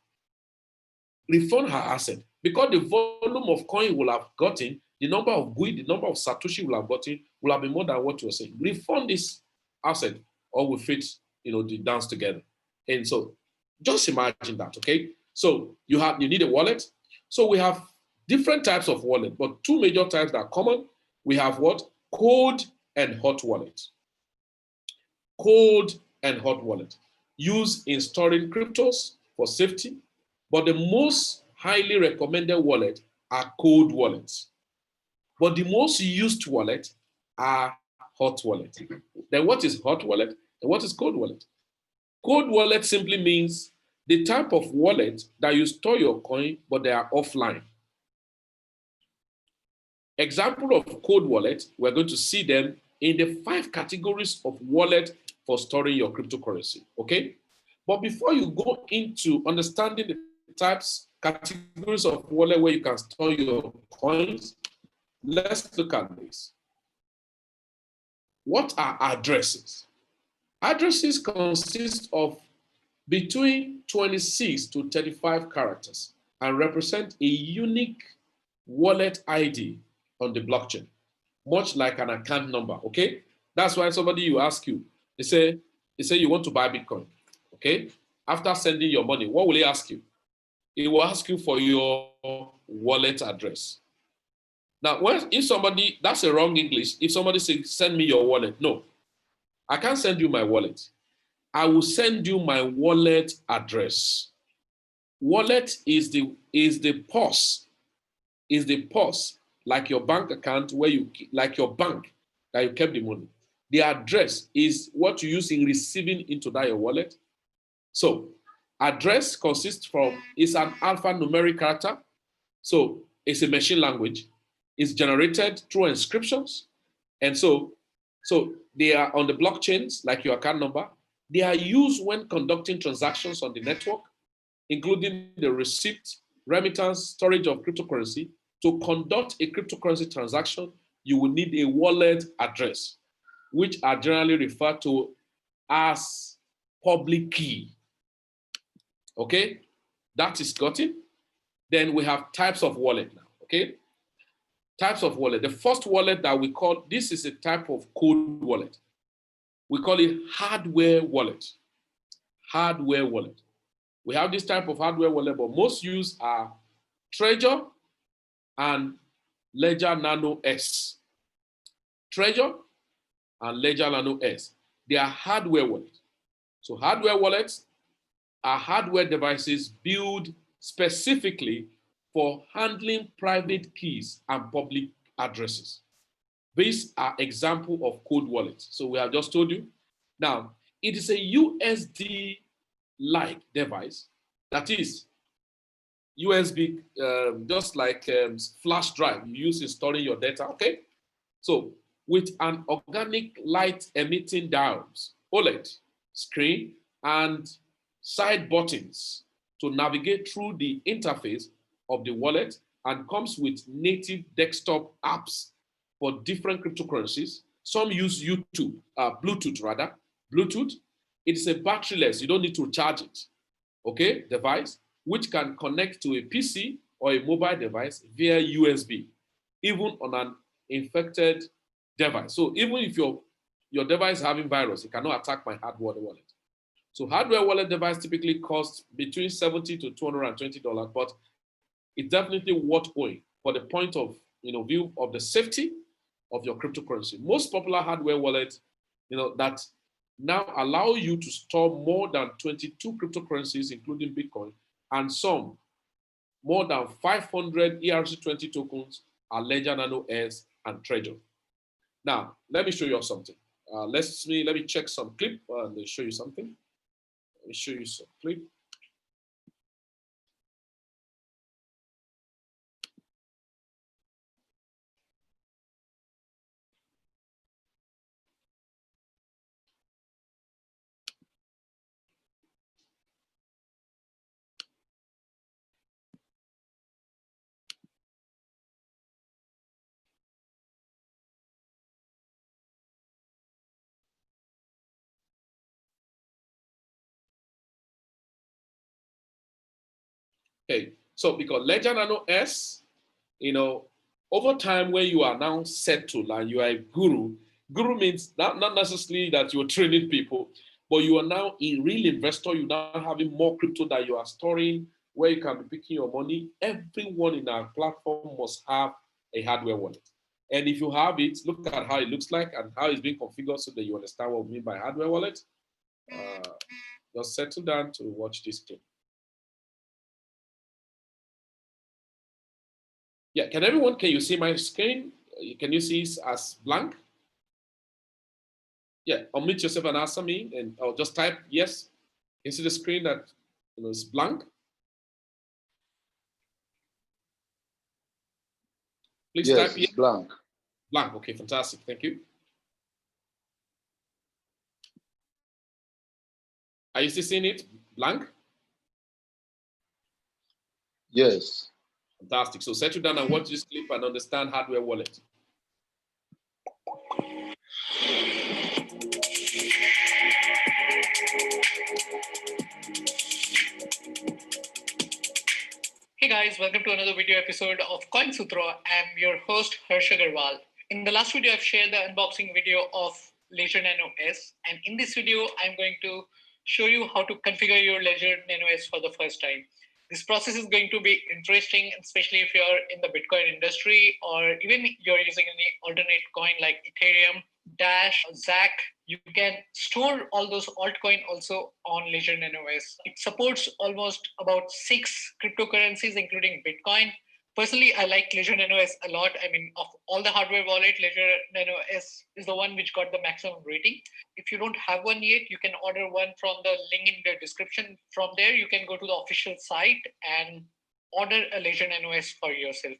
Refund her asset. Because the volume of coin will have gotten, the number of GUI, the number of Satoshi will have gotten, will have been more than what you were saying. Refund this asset, or we fit, the dance together. And so just imagine that, okay? So you need a wallet. So we have different types of wallet, but two major types that are common. We have what? Cold and hot wallet. Cold and hot wallet. Used in storing cryptos for safety, but the most highly recommended wallet are cold wallets. But the most used wallet are hot wallet. Then what is hot wallet and what is cold wallet? Cold wallet simply means the type of wallet that you store your coin, but they are offline. Example of cold wallet, we're going to see them in the 5 categories of wallet for storing your cryptocurrency, okay? But before you go into understanding the categories of wallet where you can store your coins, let's look at this. What are addresses? Addresses consist of between 26 to 35 characters and represent a unique wallet ID on the blockchain, much like an account number, okay? That's why you ask you, they say you want to buy Bitcoin, okay? After sending your money, what will he ask you? He will ask you for your wallet address. Now, if somebody, that's a wrong English. If somebody says, send me your wallet, no, I can't send you my wallet. I will send you my wallet address. Wallet is the purse, like your bank account where you, like your bank that you kept the money. The address is what you use in receiving into that your wallet. So address consists from, is an alphanumeric character. So it's a machine language. It's generated through inscriptions. And so they are on the blockchains, like your account number. They are used when conducting transactions on the network, including the receipt, remittance, storage of cryptocurrency. To conduct a cryptocurrency transaction, you will need a wallet address, which are generally referred to as public key. Okay, that is gotten. Then we have types of wallet now. Okay, types of wallet. The first wallet that we call, this is a type of cold wallet. We call it hardware wallet. Hardware wallet. We have this type of hardware wallet, but most used are Trezor and Ledger Nano S. Trezor and Ledger Nano S. They are hardware wallets. So hardware wallets are hardware devices built specifically for handling private keys and public addresses. These are examples of cold wallets. So we have just told you. Now, it is a USB-like device. That is USB, just like flash drive you use in storing your data, okay? So with an organic light emitting diodes, OLED screen, and side buttons to navigate through the interface of the wallet, and comes with native desktop apps for different cryptocurrencies. Some use Bluetooth rather. Bluetooth, it is a batteryless, you don't need to charge it, okay, device, which can connect to a PC or a mobile device via USB, even on an infected device. So even if your device is having virus, it cannot attack my hardware wallet. So hardware wallet device typically costs between $70 to $220, but it's definitely worth owning for the point of view of the safety of your cryptocurrency. Most popular hardware wallets, that now allow you to store more than 22 cryptocurrencies, including Bitcoin, and some more than 500 ERC20 tokens are Ledger Nano S and Trezor. Now, let me show you something. Let me check some clip and show you something. Let me show you some clip. Okay, so because Ledger Nano S, over time when you are now settled and you are a guru means not necessarily that you're training people, but you are now a real investor. You now having more crypto that you are storing where you can be picking your money. Everyone in our platform must have a hardware wallet. And if you have it, look at how it looks like and how it's being configured so that you understand what we mean by hardware wallet. Just settle down to watch this clip. Yeah, can you see my screen? Can you see it as blank? Yeah, unmute yourself and answer me, and I'll just type yes. You see the screen that is blank? Please yes, type yes. Blank. Blank, okay, fantastic, thank you. Are you still seeing it? Blank? Yes. Fantastic. So settle down and watch this clip and understand hardware wallet. Hey guys, welcome to another video episode of Coin Sutra. I'm your host Harsh Agarwal. In the last video, I've shared the unboxing video of Ledger Nano S, and in this video, I'm going to show you how to configure your Ledger Nano S for the first time. This process is going to be interesting, especially if you're in the Bitcoin industry or even you're using any alternate coin like Ethereum, Dash, ZAC. You can store all those altcoin also on Ledger Nano S. It supports almost about 6 cryptocurrencies, including Bitcoin. Personally, I like Ledger Nano S a lot. I mean, of all the hardware wallet, Ledger Nano S is the one which got the maximum rating. If you don't have one yet, you can order one from the link in the description. From there, you can go to the official site and order a Ledger Nano S for yourself.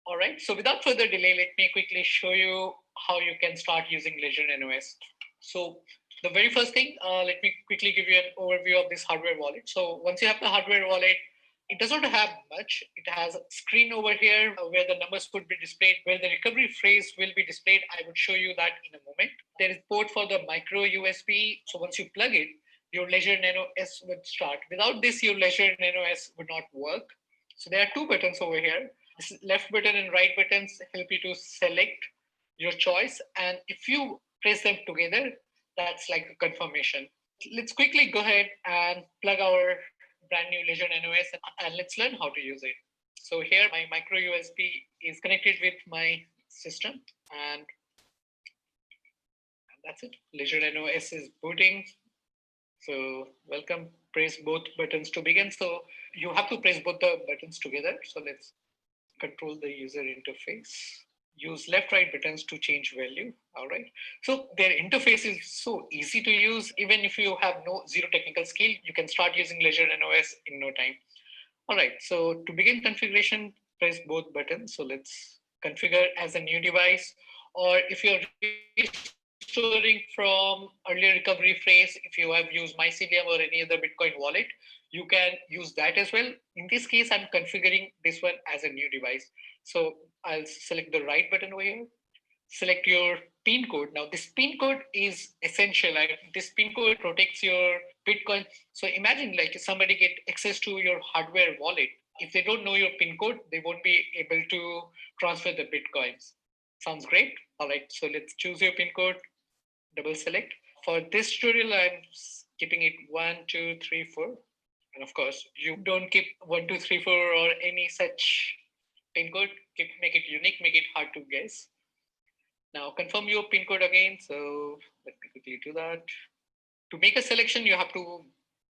All right. So without further delay, let me quickly show you how you can start using Ledger Nano S. So the very first thing, let me quickly give you an overview of this hardware wallet. So once you have the hardware wallet, it doesn't have much. It has a screen over here where the numbers would be displayed, where the recovery phrase will be displayed. I would show you that in a moment. There is port for the micro USB. So once you plug it, your Ledger Nano S would start. Without this, your Ledger Nano S would not work. So there are two buttons over here. This left button and right buttons help you to select your choice. And if you press them together, that's like a confirmation. Let's quickly go ahead and plug our brand new Ledger Nano S and let's learn how to use it. So here my micro USB is connected with my system and that's it. Ledger Nano S is booting. So welcome, press both buttons to begin. So you have to press both the buttons together. So let's control the user interface. Use left right buttons to change value. All right. So their interface is so easy to use. Even if you have no zero technical skill, you can start using Ledger Nano S in no time. All right. So to begin configuration, press both buttons. So let's configure as a new device. Or if you're restoring from earlier recovery phrase, if you have used mycelium or any other Bitcoin wallet, you can use that as well. In this case, I'm configuring this one as a new device. So I'll select the right button over here, select your PIN code. Now this PIN code is essential. Like this PIN code protects your Bitcoin. So imagine like if somebody get access to your hardware wallet. If they don't know your PIN code, they won't be able to transfer the Bitcoins. Sounds great. All right, so let's choose your PIN code, double select. For this tutorial, I'm keeping it 1, 2, 3, 4. And of course, you don't keep 1, 2, 3, 4 or any such PIN code. Make it unique, make it hard to guess. Now confirm your PIN code again. So let me quickly do that. To make a selection, you have to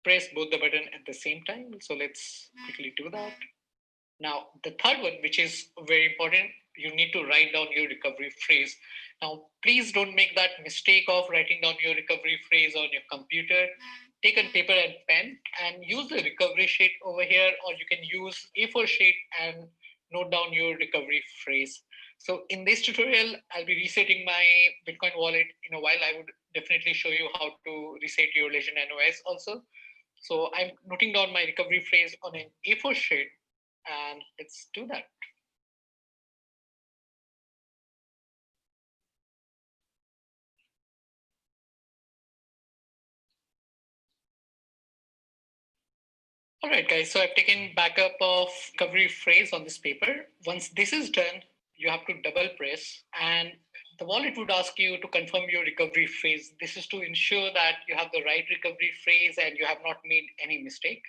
press both the button at the same time. So let's quickly do that. Now, the third one, which is very important, you need to write down your recovery phrase. Now, please don't make that mistake of writing down your recovery phrase on your computer. Take a paper and pen and use the recovery sheet over here, or you can use A4 sheet and note down your recovery phrase. So in this tutorial, I'll be resetting my Bitcoin wallet. In a while, I would definitely show you how to reset your Ledger Nano S also. So I'm noting down my recovery phrase on an A4 sheet and let's do that. All right, guys, so I've taken backup of recovery phrase on this paper. Once this is done, you have to double press and the wallet would ask you to confirm your recovery phrase. This is to ensure that you have the right recovery phrase and you have not made any mistake.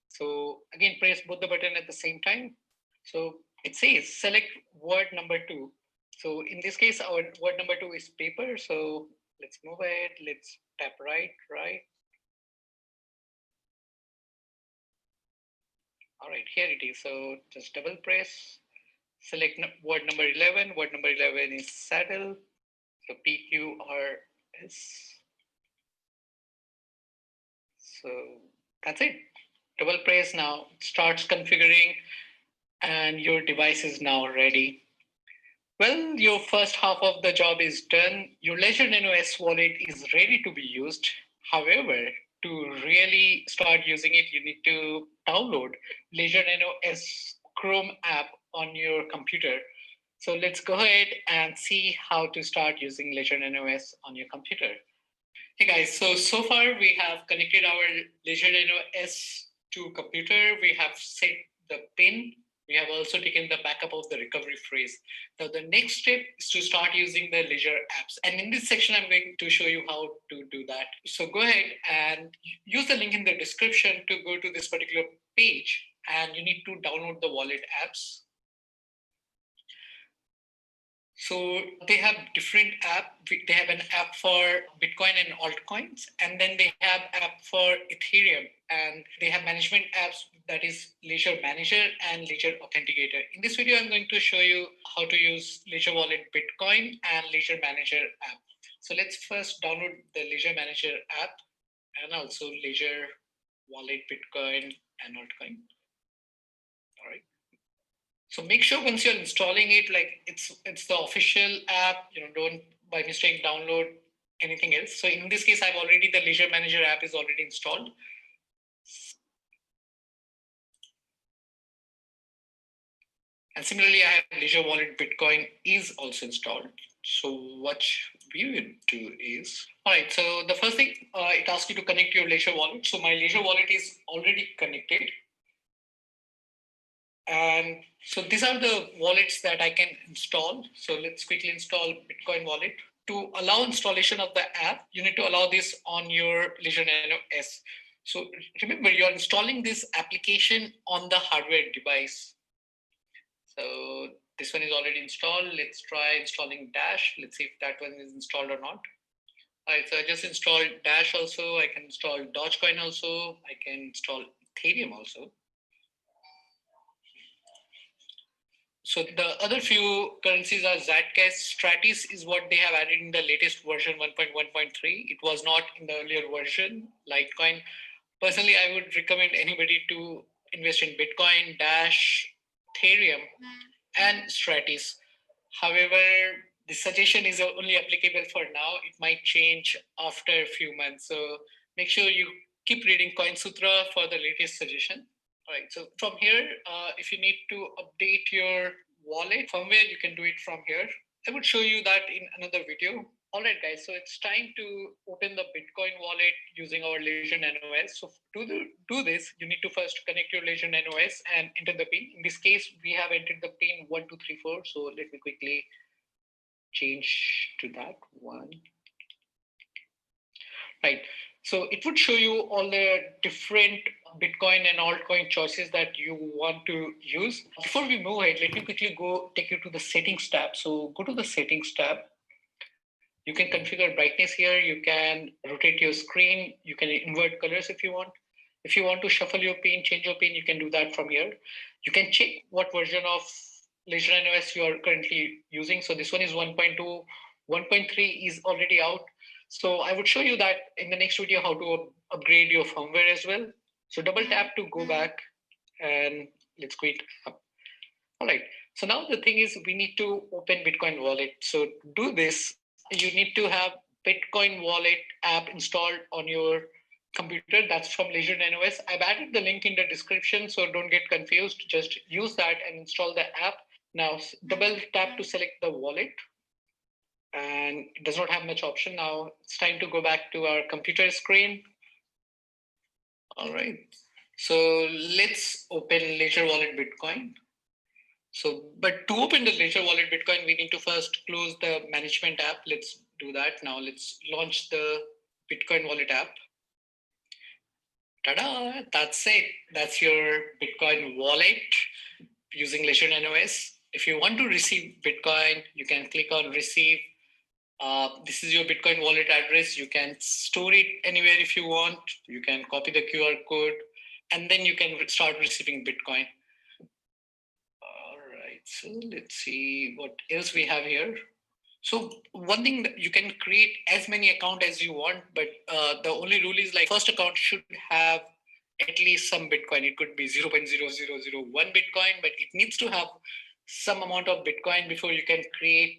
So again, press both the button at the same time. So it says select word number 2. So in this case, our word number 2 is paper. So let's move ahead. Let's tap right. All right, here it is. So just double press, select word number 11. Word number 11 is saddle. So PQRS. So that's it. Double press now, it starts configuring and your device is now ready. Well, your first half of the job is done. Your Ledger Nano S wallet is ready to be used. However, to really start using it, you need to download Ledger Nano S Chrome app on your computer. So let's go ahead and see how to start using Ledger Nano S on your computer. Hey guys, so far we have connected our Ledger Nano S to computer. We have set the pin. We have also taken the backup of the recovery phrase. Now the next step is to start using the Ledger apps. And in this section, I'm going to show you how to do that. So go ahead and use the link in the description to go to this particular page and you need to download the wallet apps. So they have different app. They have an app for Bitcoin and altcoins, and then they have app for Ethereum, and they have management apps that is Ledger Manager and Ledger Authenticator. In this video, I'm going to show you how to use Ledger Wallet Bitcoin and Ledger Manager app. So let's first download the Ledger Manager app and also Ledger Wallet Bitcoin and altcoin. All right. So make sure once you're installing it, like it's the official app, don't by mistake download anything else. So in this case, I've already, the Ledger Manager app is already installed. And similarly, I have Ledger Wallet Bitcoin is also installed. So what we would do is, all right, so the first thing, it asks you to connect your Ledger Wallet. So my Ledger Wallet is already connected. And so these are the wallets that I can install. So let's quickly install Bitcoin wallet. To allow installation of the app, you need to allow this on your Ledger Nano S. So remember, you're installing this application on the hardware device. So this one is already installed. Let's try installing Dash. Let's see if that one is installed or not. All right, so I just installed Dash also. I can install Dogecoin also. I can install Ethereum also. So the other few currencies are Zcash. Stratis is what they have added in the latest version 1.1.3. It was not in the earlier version. Litecoin. Personally, I would recommend anybody to invest in Bitcoin, Dash, Ethereum, and Stratis. However, the suggestion is only applicable for now. It might change after a few months. So make sure you keep reading CoinSutra for the latest suggestion. All right, so from here, if you need to update your wallet firmware, you can do it from here. I would show you that in another video. All right, guys, so it's time to open the Bitcoin wallet using our Ledger Nano S. So do this, you need to first connect your Ledger Nano S and enter the PIN. In this case, we have entered the PIN 1234. So let me quickly change to that one. Right. So it would show you all the different Bitcoin and altcoin choices that you want to use. Before we move ahead, let me quickly take you to the settings tab. So go to the settings tab. You can configure brightness here. You can rotate your screen. You can invert colors if you want. If you want to shuffle your pin, change your pin, you can do that from here. You can check what version of Ledger Nano S you are currently using. So this one is 1.2. 1.3 is already out. So I would show you that in the next video how to upgrade your firmware as well. So double tap to go back and let's quit up. All right. So now the thing is we need to open Bitcoin wallet. So to do this, you need to have Bitcoin wallet app installed on your computer. That's from Ledger Nano S. I've added the link in the description, so don't get confused. Just use that and install the app. Now double tap to select the wallet. And it does not have much option. Now it's time to go back to our computer screen. All right. So let's open Ledger Wallet Bitcoin. So, but to open the Ledger Wallet Bitcoin, we need to first close the management app. Let's do that. Now let's launch the Bitcoin Wallet app. Ta-da! That's it. That's your Bitcoin wallet using Ledger Nano S. If you want to receive Bitcoin, you can click on receive. This is your Bitcoin wallet address. You can store it anywhere if you want. You can copy the QR code, and then you can start receiving Bitcoin. All right, so let's see what else we have here. So one thing that you can create as many accounts as you want, but the only rule is like first account should have at least some Bitcoin. It could be 0.0001 Bitcoin, but it needs to have some amount of Bitcoin before you can create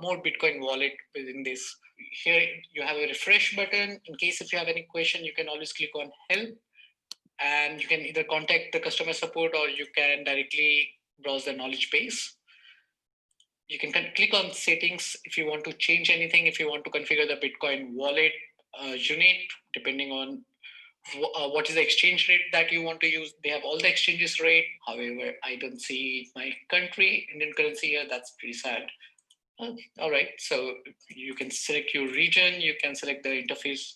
more Bitcoin wallet within this. Here you have a refresh button. In case if you have any question, you can always click on help and you can either contact the customer support or you can directly browse the knowledge base. You can click on settings if you want to change anything, if you want to configure the Bitcoin wallet unit, depending on what is the exchange rate that you want to use. They have all the exchanges rate. However, I don't see my country, Indian currency here. That's pretty sad. All right, so you can select your region, you can select the interface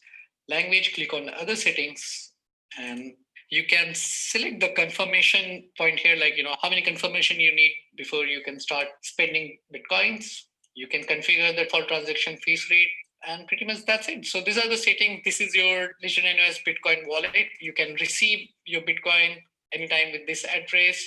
language, click on other settings, and you can select the confirmation point here, like, how many confirmation you need before you can start spending Bitcoins. You can configure the default transaction fees rate, and pretty much that's it. So these are the settings. This is your Ledger Nano S Bitcoin wallet. You can receive your Bitcoin anytime with this address.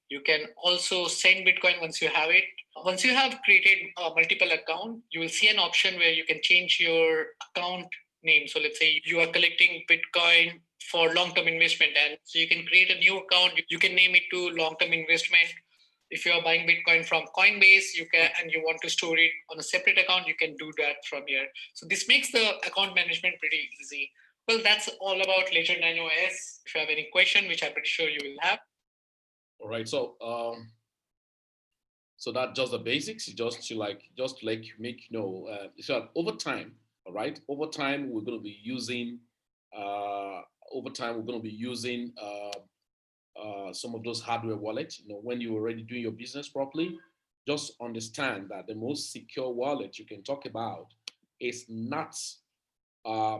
You can also send Bitcoin once you have it. Once you have created a multiple account, you will see an option where you can change your account name. So let's say you are collecting Bitcoin for long-term investment, and so you can create a new account. You can name it to long-term investment. If you are buying Bitcoin from Coinbase, you can, and you want to store it on a separate account, you can do that from here. So this makes the account management pretty easy. Well, that's all about Ledger Nano S. If you have any question, which I'm pretty sure you will have. All right. So that's just the basics. Just to make so over time, all right. Uh, Over time we're going to be using some of those hardware wallets. When you're already doing your business properly, just understand that the most secure wallet you can talk about is not uh,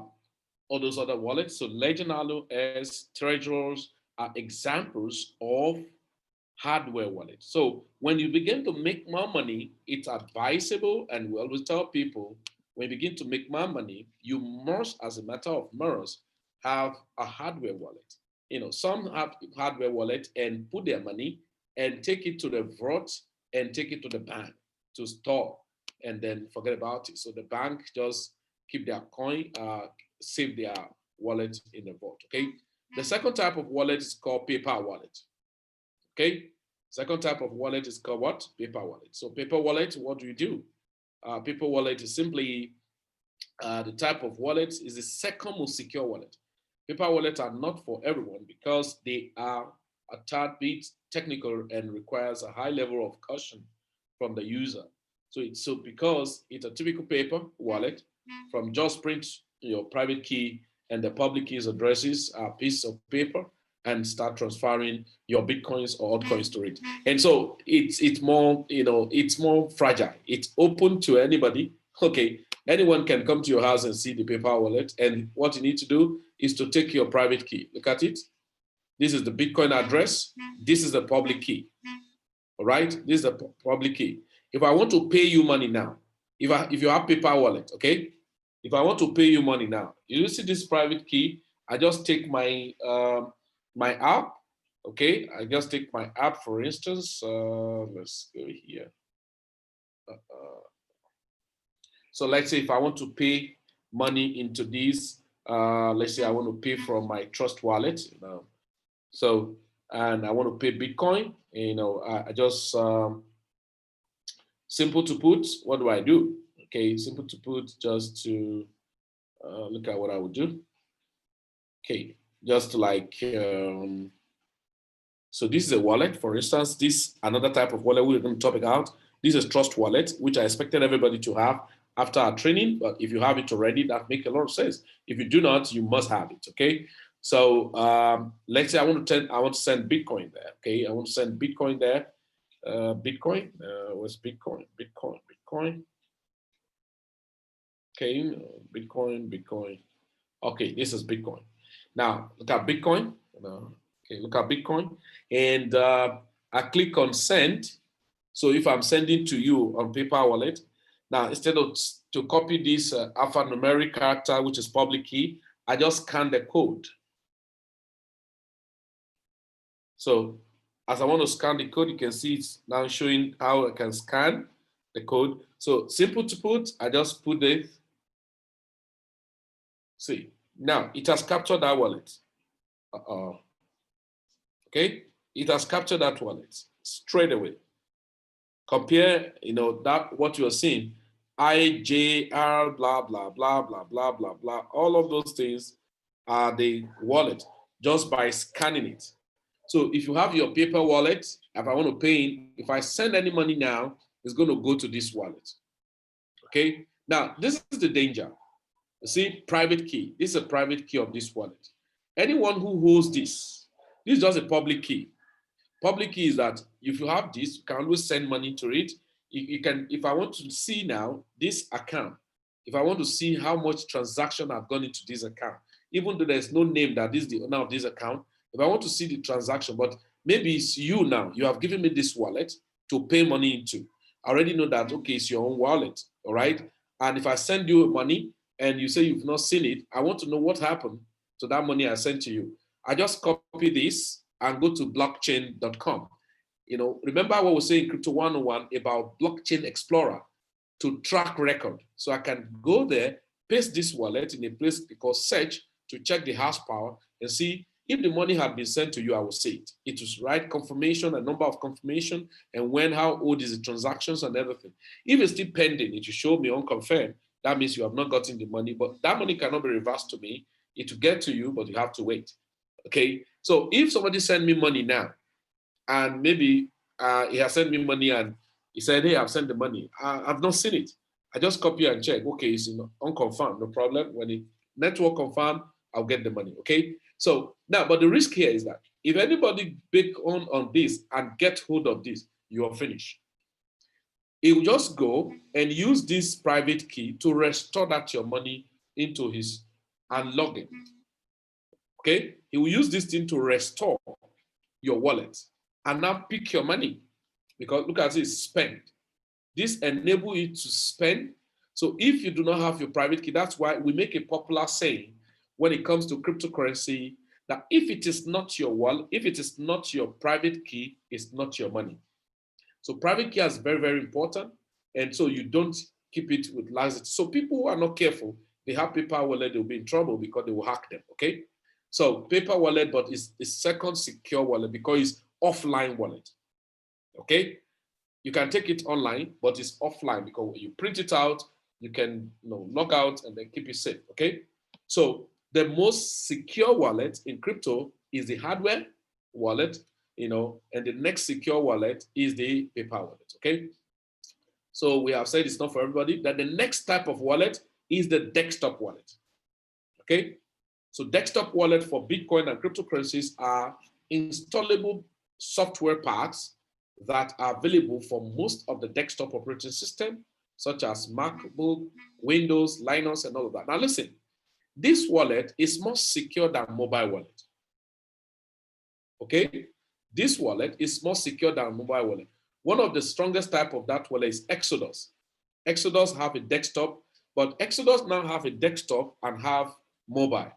all those other wallets. So Ledger Nano as treasurers are examples of hardware wallet. So when you begin to make more money, it's advisable, and we always tell people when you begin to make more money, you must, as a matter of morals, have a hardware wallet. Some have hardware wallet and put their money and take it to the vault and take it to the bank to store and then forget about it. So the bank just keep their coin, save their wallet in the vault. Okay. The second type of wallet is called paper wallet. Okay. Second type of wallet is called what? Paper wallet. So paper wallet, what do you do? Paper wallet is simply the type of wallet is the second most secure wallet. Paper wallets are not for everyone because they are a tad bit technical and requires a high level of caution from the user. So because it's a typical paper wallet, from just print your private key and the public keys addresses a piece of paper and start transferring your bitcoins or altcoins to it. And so it's more, it's more fragile. It's open to anybody. Okay, anyone can come to your house and see the paper wallet. And what you need to do is to take your private key. Look at it. This is the Bitcoin address. This is the public key. All right, this is the public key. If I want to pay you money now, if you have paper wallet, okay, if I want to pay you money now, you see this private key. I just take my app. Okay, I just take my app, for instance. Let's go here. So let's say if I want to pay money into this, let's say I want to pay from my Trust wallet, so and I want to pay Bitcoin, I just simple to put. What do I do? Okay, simple to put. Just to look at what I would do. Okay, just like so this is a wallet, for instance. This another type of wallet we're going to talk about. This is Trust wallet, which I expected everybody to have after our training. But if you have it already, that makes a lot of sense. If you do not, you must have it. Okay. So let's say I want to send Bitcoin there. Okay, I want to send Bitcoin there. Bitcoin. What's Bitcoin? Bitcoin. Okay, Bitcoin. Okay, this is Bitcoin. Now look at Bitcoin. Okay, look at Bitcoin, and I click on send. So if I'm sending to you on paper wallet, now instead of to copy this alphanumeric character, which is public key, I just scan the code. So as I want to scan the code, you can see it's now showing how I can scan the code. So simple to put, I just put it. See, now it has captured that wallet. Okay, it has captured that wallet straight away. Compare, that what you're seeing, IJR, blah, blah, blah, blah, blah, blah, blah. All of those things are the wallet just by scanning it. So if you have your paper wallet, if I want to pay in, if I send any money now, it's going to go to this wallet. Okay. Now, this is the danger. You see, private key. This is a private key of this wallet. Anyone who holds this is just a public key. Public key is that if you have this, you can always send money to it. You can, if I want to see now this account, if I want to see how much transaction have gone into this account, even though there's no name that is the owner of this account, if I want to see the transaction, but maybe it's you now, you have given me this wallet to pay money into. I already know that, okay, it's your own wallet, all right? And if I send you money and you say you've not seen it, I want to know what happened to that money I sent to you. I just copy this and go to blockchain.com. Remember what we say in Crypto 101 about Blockchain Explorer to track record. So I can go there, paste this wallet in a place called search to check the hash power and see if the money had been sent to you. I will see it. It was right confirmation, a number of confirmation, and when, how old is the transactions and everything. If it's still pending, it will show me unconfirmed. That means you have not gotten the money, but that money cannot be reversed to me. It will get to you, but you have to wait. Okay. So if somebody send me money now, and maybe he has sent me money and he said, hey, I've sent the money. I've not seen it. I just copy and check. Okay, it's unconfirmed, no problem. When the network confirmed, I'll get the money. Okay. So now, but the risk here is that if anybody big on this and get hold of this, you are finished. He will just go and use this private key to restore that your money into his and log in. Okay. He will use this thing to restore your wallet and now pick your money, because look at this, spend. This enable you to spend. So if you do not have your private key, that's why we make a popular saying when it comes to cryptocurrency, that if it is not your wallet, if it is not your private key, it's not your money. So private key is very, very important. And so you don't keep it with license. So people who are not careful, they have paper wallet, they'll be in trouble because they will hack them, okay? So paper wallet, but it's a second secure wallet because it's offline wallet, okay? You can take it online, but it's offline because when you print it out, you can log out and then keep it safe, okay? So the most secure wallet in crypto is the hardware wallet, and the next secure wallet is the paper wallet, okay? So we have said it's not for everybody, that the next type of wallet is the desktop wallet, okay? So desktop wallet for Bitcoin and cryptocurrencies are installable software parts that are available for most of the desktop operating system, such as MacBook, Windows, Linux, and all of that. Now listen, this wallet is more secure than mobile wallet. Okay? This wallet is more secure than mobile wallet. One of the strongest type of that wallet is Exodus. Exodus have a desktop, but Exodus now have a desktop and have mobile.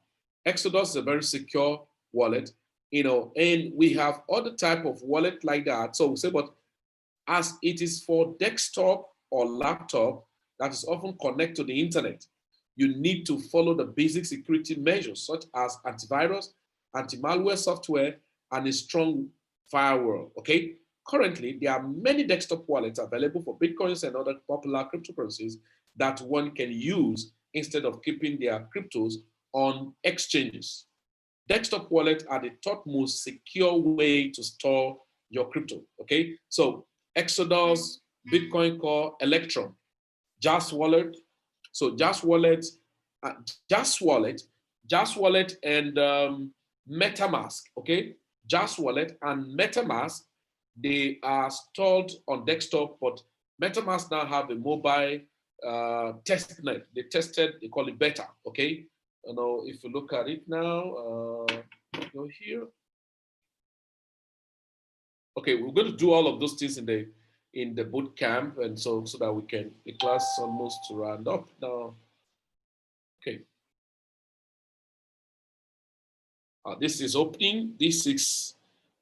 Exodus is a very secure wallet, and we have other type of wallet like that. So we say, but as it is for desktop or laptop that is often connected to the internet, you need to follow the basic security measures such as antivirus, anti-malware software, and a strong firewall, okay? Currently, there are many desktop wallets available for Bitcoins and other popular cryptocurrencies that one can use instead of keeping their cryptos on exchanges. Desktop wallets are the third most secure way to store your crypto, okay? So Exodus, Bitcoin Core, Electrum, Jazz Wallet. So Jazz Wallet, Jazz Wallet, Jazz Wallet and MetaMask, okay? Jazz Wallet and MetaMask, they are stored on desktop, but MetaMask now have a mobile test net. They tested, they call it beta, okay? If you look at it now, go here. Okay, we're going to do all of those things in the boot camp, and so that we can, the class almost to round up now. Okay. This is opening. This is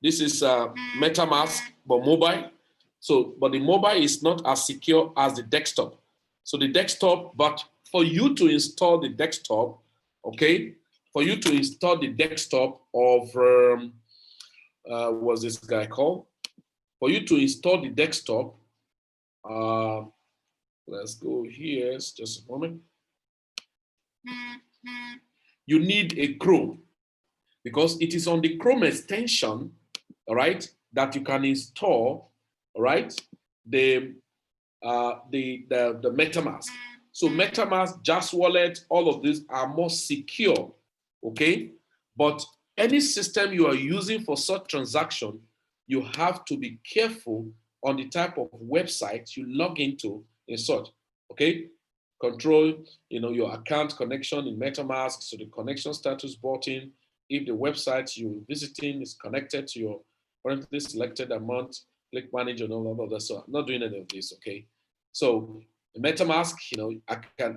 MetaMask, but mobile. So, but the mobile is not as secure as the desktop. So the desktop, but for you to install the desktop, okay, for you to install the desktop of what's this guy called? For you to install the desktop, let's go here. It's just a moment. You need a Chrome because it is on the Chrome extension, all right, that you can install, all right, the MetaMask. So MetaMask, Jazz Wallet, all of these are more secure, okay? But any system you are using for such transaction, you have to be careful on the type of website you log into in such, okay? Control, your account connection in MetaMask, so the connection status button, if the website you're visiting is connected to your currently selected amount, click manage and all of that. So I'm not doing any of this, okay? So the MetaMask,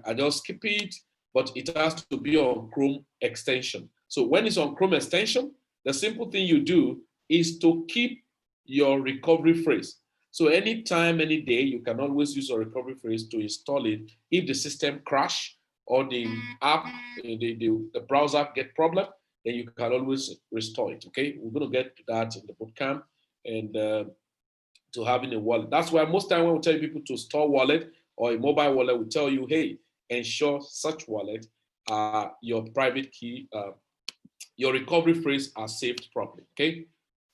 I just skip it, but it has to be on Chrome extension. So when it's on Chrome extension, the simple thing you do is to keep your recovery phrase. So anytime, any day, you can always use a recovery phrase to install it if the system crash or the app, the browser get problem, then you can always restore it. Okay, we're going to get to that in the bootcamp and to having a wallet. That's why most time when we tell people to store wallet or a mobile wallet, we tell you, hey, ensure such wallet, your private key, your recovery phrase are saved properly. Okay,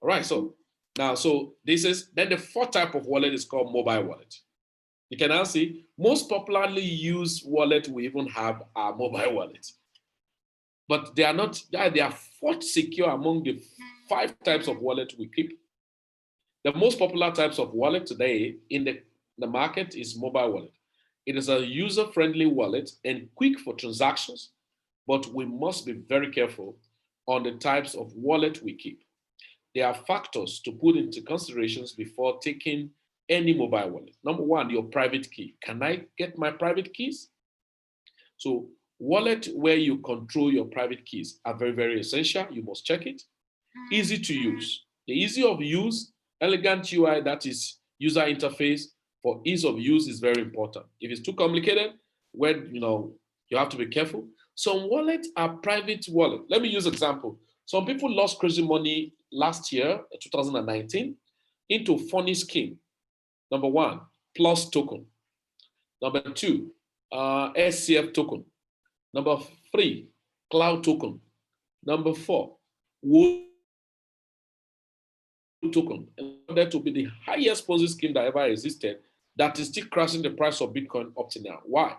all right. So now, so this is then the fourth type of wallet is called mobile wallet. You can now see most popularly used wallet we even have are mobile wallets, but they are not. They are fourth secure among the five types of wallet we keep. The most popular types of wallet today in the market is mobile wallet. It is a user-friendly wallet and quick for transactions, but we must be very careful on the types of wallet we keep. There are factors to put into considerations before taking any mobile wallet. Number one, your private key. Can I get my private keys? So wallet where you control your private keys are very, very essential. You must check it. Easy to use. The easy of use, elegant UI, that is user interface for ease of use is very important. If it's too complicated, when you have to be careful. Some wallets are private wallet. Let me use example. Some people lost crazy money last year, 2019, into funny scheme. Number one, plus token. Number two, SCF token. Number three, cloud token. Number four, wood token. And that to be the highest Ponzi scheme that ever existed that is still crashing the price of Bitcoin up to now. Why?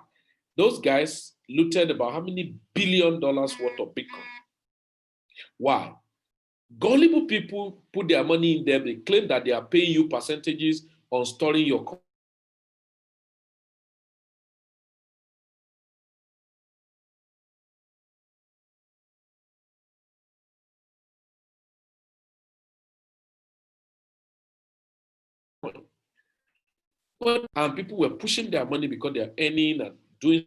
Those guys looted about how many $billion worth of Bitcoin? Why? Gullible people put their money in there. They claim that they are paying you percentages on storing your coin. And people were pushing their money because they are earning and doing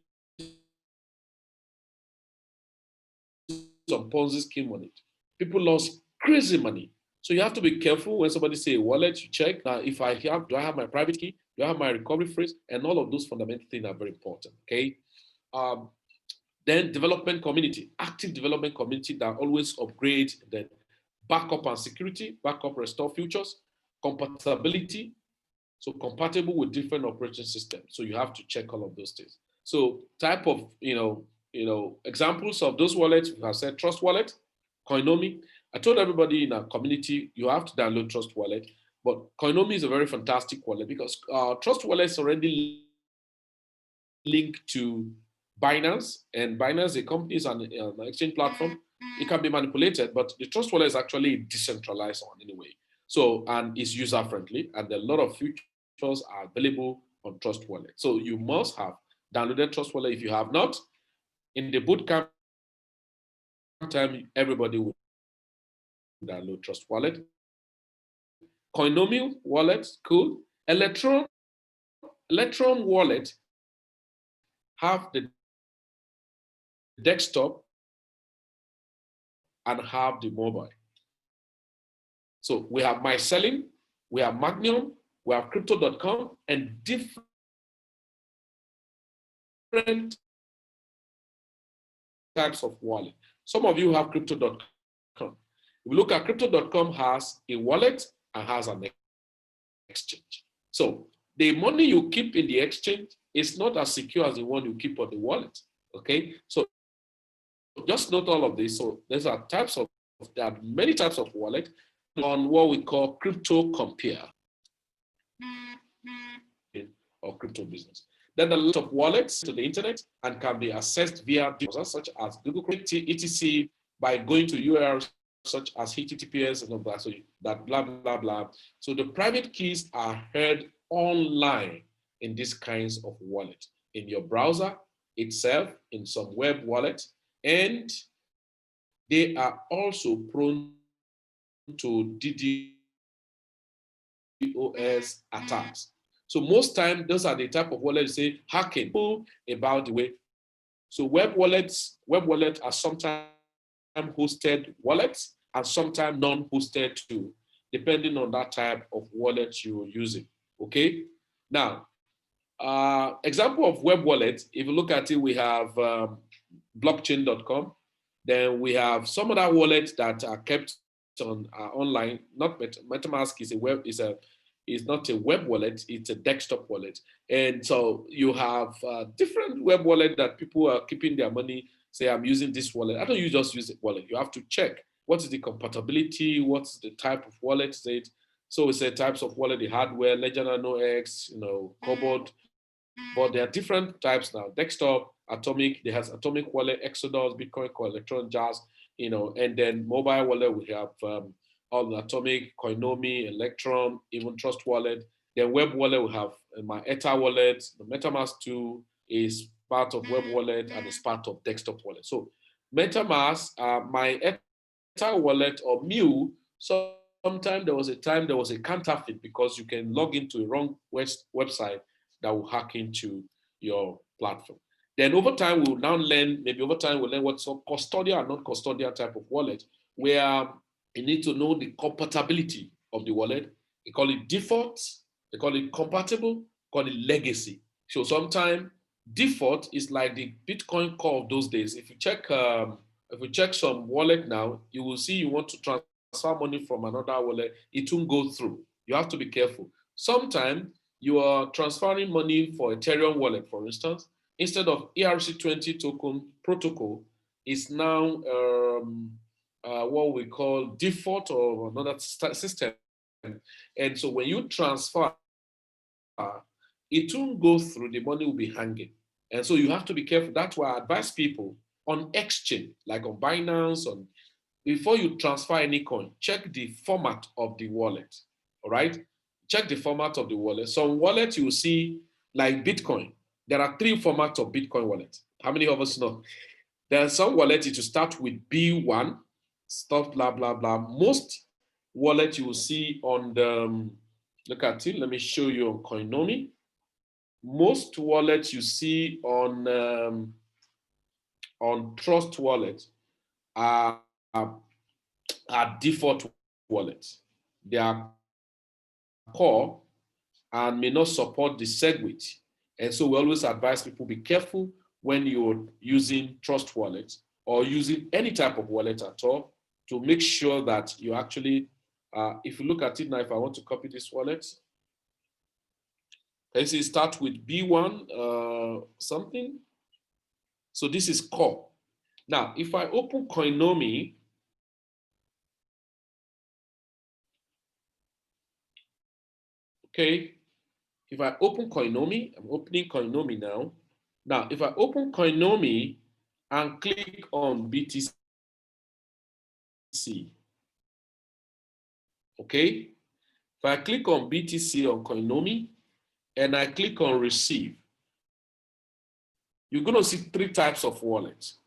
some Ponzi scheme on it. People lost crazy money. So you have to be careful when somebody say wallet, you check if do I have my private key? Do I have my recovery phrase? And all of those fundamental things are very important. Okay. Um, then development community, active development community that always upgrade the backup and security, backup restore features, compatibility, so compatible with different operating systems. So you have to check all of those things. So type of examples of those wallets, we have said Trust Wallet, Coinomi. I told everybody in our community you have to download Trust Wallet, but Coinomi is a very fantastic wallet because Trust Wallet is already linked to Binance, and Binance, a company, is an exchange platform. It can be manipulated, but the Trust Wallet is actually decentralized one anyway. So, and it's user friendly, and a lot of features are available on Trust Wallet. So you must have downloaded Trust Wallet. If you have not, in the bootcamp time, everybody will download Trust Wallet. Coinomi wallet, cool. Electron wallet have the desktop and have the mobile. So we have MySelling, we have Magnum, we have Crypto.com, and different types of wallet. Some of you have Crypto.com. If you look at Crypto.com has a wallet and has an exchange. So the money you keep in the exchange is not as secure as the one you keep on the wallet. Okay, so just note all of this. So there are many types of wallet on what we call crypto compare or crypto business. Then a lot of wallets to the internet and can be accessed via browsers such as Google Chrome, etc. by going to URLs such as HTTPS and all that. So that blah blah blah. So the private keys are held online in these kinds of wallet in your browser itself, in some web wallet, and they are also prone to DDoS attacks. So most time, those are the type of wallets say hacking about the way. So web wallets are sometimes hosted wallets and sometimes non-hosted too, depending on that type of wallet you're using. Okay. Now, example of web wallet, if you look at it, we have blockchain.com. Then we have some other wallets that are kept on online. Not MetaMask is not a web wallet; it's a desktop wallet. And so you have different web wallet that people are keeping their money. Say, I'm using this wallet. I don't you just use the wallet. You have to check what is the compatibility, what's the type of wallet is it. So it's a types of wallet, the hardware, Ledger Nano X, Cobalt, but there are different types now. Desktop, Atomic, there has Atomic Wallet, Exodus, Bitcoin, Electron, Jazz, and then mobile wallet, we have all the Atomic, Coinomi, Electron, even Trust Wallet. Then web wallet, we have my ETA wallet, the MetaMask 2 is part of web wallet and is part of desktop wallet. So MetaMask, my ETA wallet or Mu, sometimes there was a counterfeit because you can log into a wrong website that will hack into your platform. Then over time, we'll learn what's called custodial and non-custodial type of wallet, where you need to know the compatibility of the wallet. They call it default, they call it compatible, call it legacy. So sometimes default is like the Bitcoin core of those days. If you check some wallet now, you will see you want to transfer money from another wallet, it won't go through. You have to be careful. Sometimes you are transferring money for Ethereum wallet, for instance, instead of ERC20 token protocol, is now what we call default or another system. And so when you transfer, it won't go through, the money will be hanging. And so you have to be careful. That's why I advise people on exchange, like on Binance, before you transfer any coin, check the format of the wallet. All right? Check the format of the wallet. Some wallets you will see, like Bitcoin. There are three formats of Bitcoin wallet. How many of us know? There are some wallets to start with B1, stuff, blah, blah, blah. Most wallet you will see on the, look at it. Let me show you on Coinomi. Most wallets you see on Trust Wallet are default wallets. They are core and may not support the SegWit. And so we always advise people be careful when you're using Trust Wallet or using any type of wallet at all to make sure that you actually, if you look at it now, if I want to copy this wallet, can you see start with B1 something? So this is core. Now, if I open Coinomi, okay, if I open Coinomi, I'm opening Coinomi now. Now, if I open Coinomi and click on BTC, okay? If I click on BTC on Coinomi and I click on receive, you're going to see three types of wallets.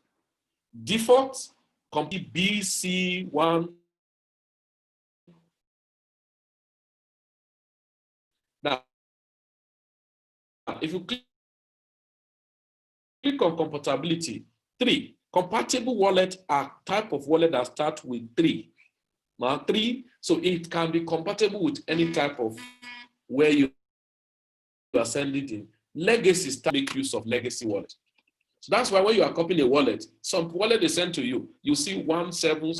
Default, complete BC1. Now, if you click on compatibility, three. Compatible wallet are type of wallet that start with three. Now, three, so it can be compatible with any type of where you are sending it in. Legacy start make use of legacy wallet. So that's why when you are copying a wallet, some wallet they send to you, you see 17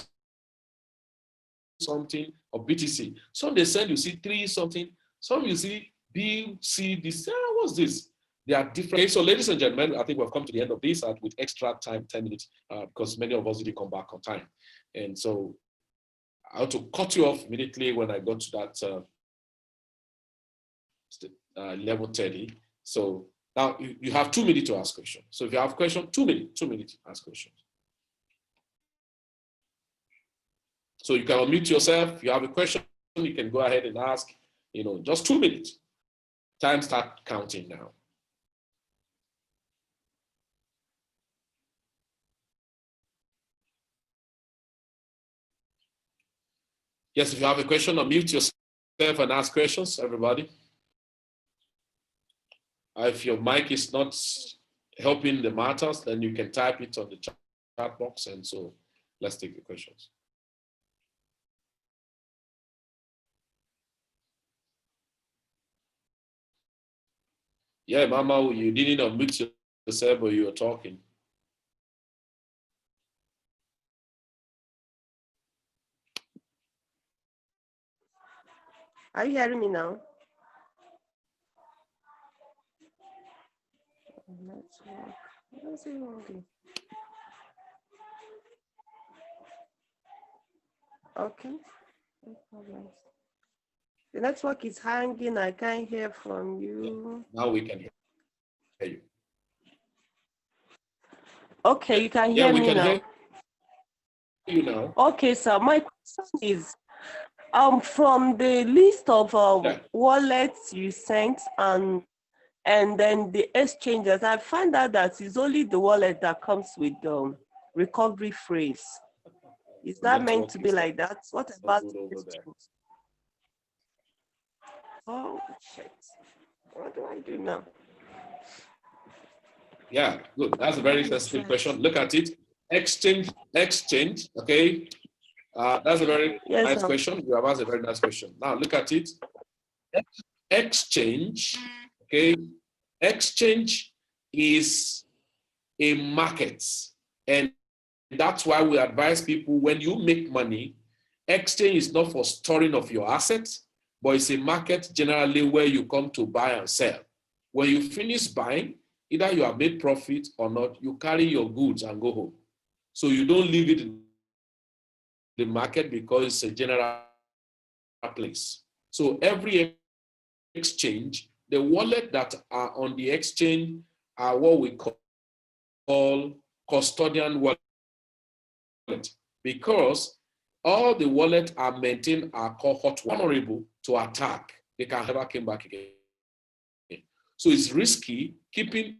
something of BTC. Some they send you see 3 something. Some you see B, C, D. What's this? They are different. Okay, so ladies and gentlemen, I think we've come to the end of this with extra time, 10 minutes, because many of us didn't come back on time. And so I had to cut you off immediately when I got to that 11:30. So now you have 2 minutes to ask questions. So if you have a question, 2 minutes to ask questions. So you can unmute yourself. If you have a question, you can go ahead and ask, just 2 minutes. Time start counting now. Yes, if you have a question, unmute yourself and ask questions, everybody. If your mic is not helping the matters, then you can type it on the chat box. And so let's take the questions. Yeah, Mama, you didn't unmute yourself, but you were talking. Are you hearing me now? Network. What's it wrong? Okay. No problem. The network is hanging. I can't hear from you. Yeah, now we can hear you. Okay, you can hear Yeah, we me can now. hear you now. Okay, sir. My question is, from the list of wallets you sent and then the exchanges, I find out that it's only the wallet that comes with recovery phrase. Is that meant to be like that? What about the exchange? Oh shit! What do I do now? Yeah, good. That's a very sensitive question. Look at it. Exchange. Okay. That's a very nice question. You have asked a very nice question. Now look at it. Exchange. Okay. Exchange is a market, and that's why we advise people when you make money, exchange is not for storing of your assets, but it's a market generally where you come to buy and sell. When you finish buying, either you have made profit or not, you carry your goods and go home. So you don't leave it in the market because it's a general place. So every exchange, the wallet that are on the exchange are what we call custodian wallet, because all the wallets are maintained are called hot, vulnerable to attack. They can never come back again. So it's risky keeping.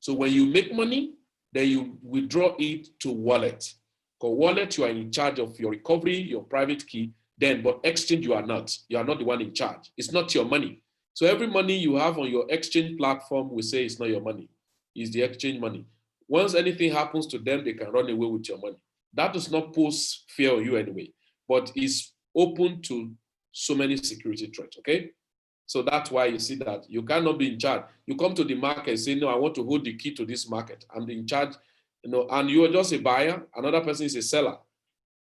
So when you make money, then you withdraw it to wallet. Because wallet, you are in charge of your recovery, your private key. Then, but exchange, you are not. You are not the one in charge. It's not your money. So every money you have on your exchange platform, we say it's not your money. It's the exchange money. Once anything happens to them, they can run away with your money. That does not pose fear on you anyway, but it's open to so many security threats, okay? So that's why you see that you cannot be in charge. You come to the market and say, no, I want to hold the key to this market. I'm in charge, and you are just a buyer, another person is a seller.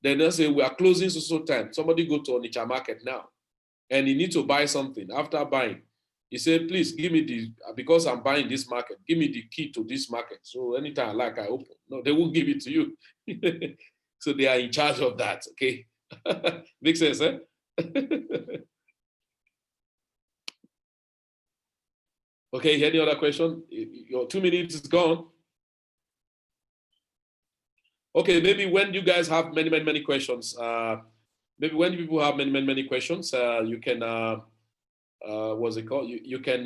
Then they say, we are closing so time. Somebody go to Onitsha market now, and he need to buy something. After buying, he said, please give me because I'm buying this market, give me the key to this market. So anytime I like, I open. No, they won't give it to you. So they are in charge of that, okay? Makes sense, eh? Okay, any other question? Your 2 minutes is gone. Okay, maybe when you guys have many questions, maybe when people have many questions, you can, what's it called? You can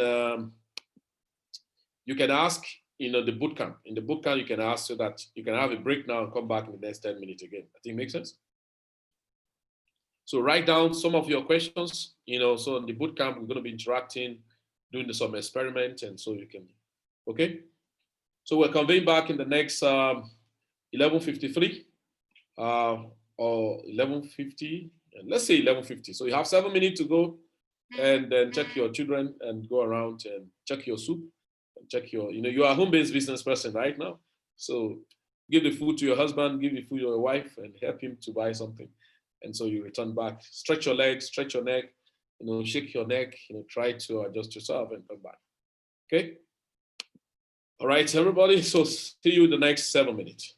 ask, the boot camp. In the boot camp, you can ask so that you can have a break now and come back in the next 10 minutes again. I think it makes sense. So write down some of your questions, so in the boot camp, we're going to be interacting, doing some experiment, and so you can, okay? So we're convening back in the next 11:53 or 11:50, let's say 11:50. So you have 7 minutes to go, and then check your children and go around and check your soup, and check your, you are a home-based business person right now. So give the food to your husband, give the food to your wife, and help him to buy something. And so you return back, stretch your legs, stretch your neck, shake your neck, try to adjust yourself and come back. Okay? All right, everybody. So see you in the next 7 minutes.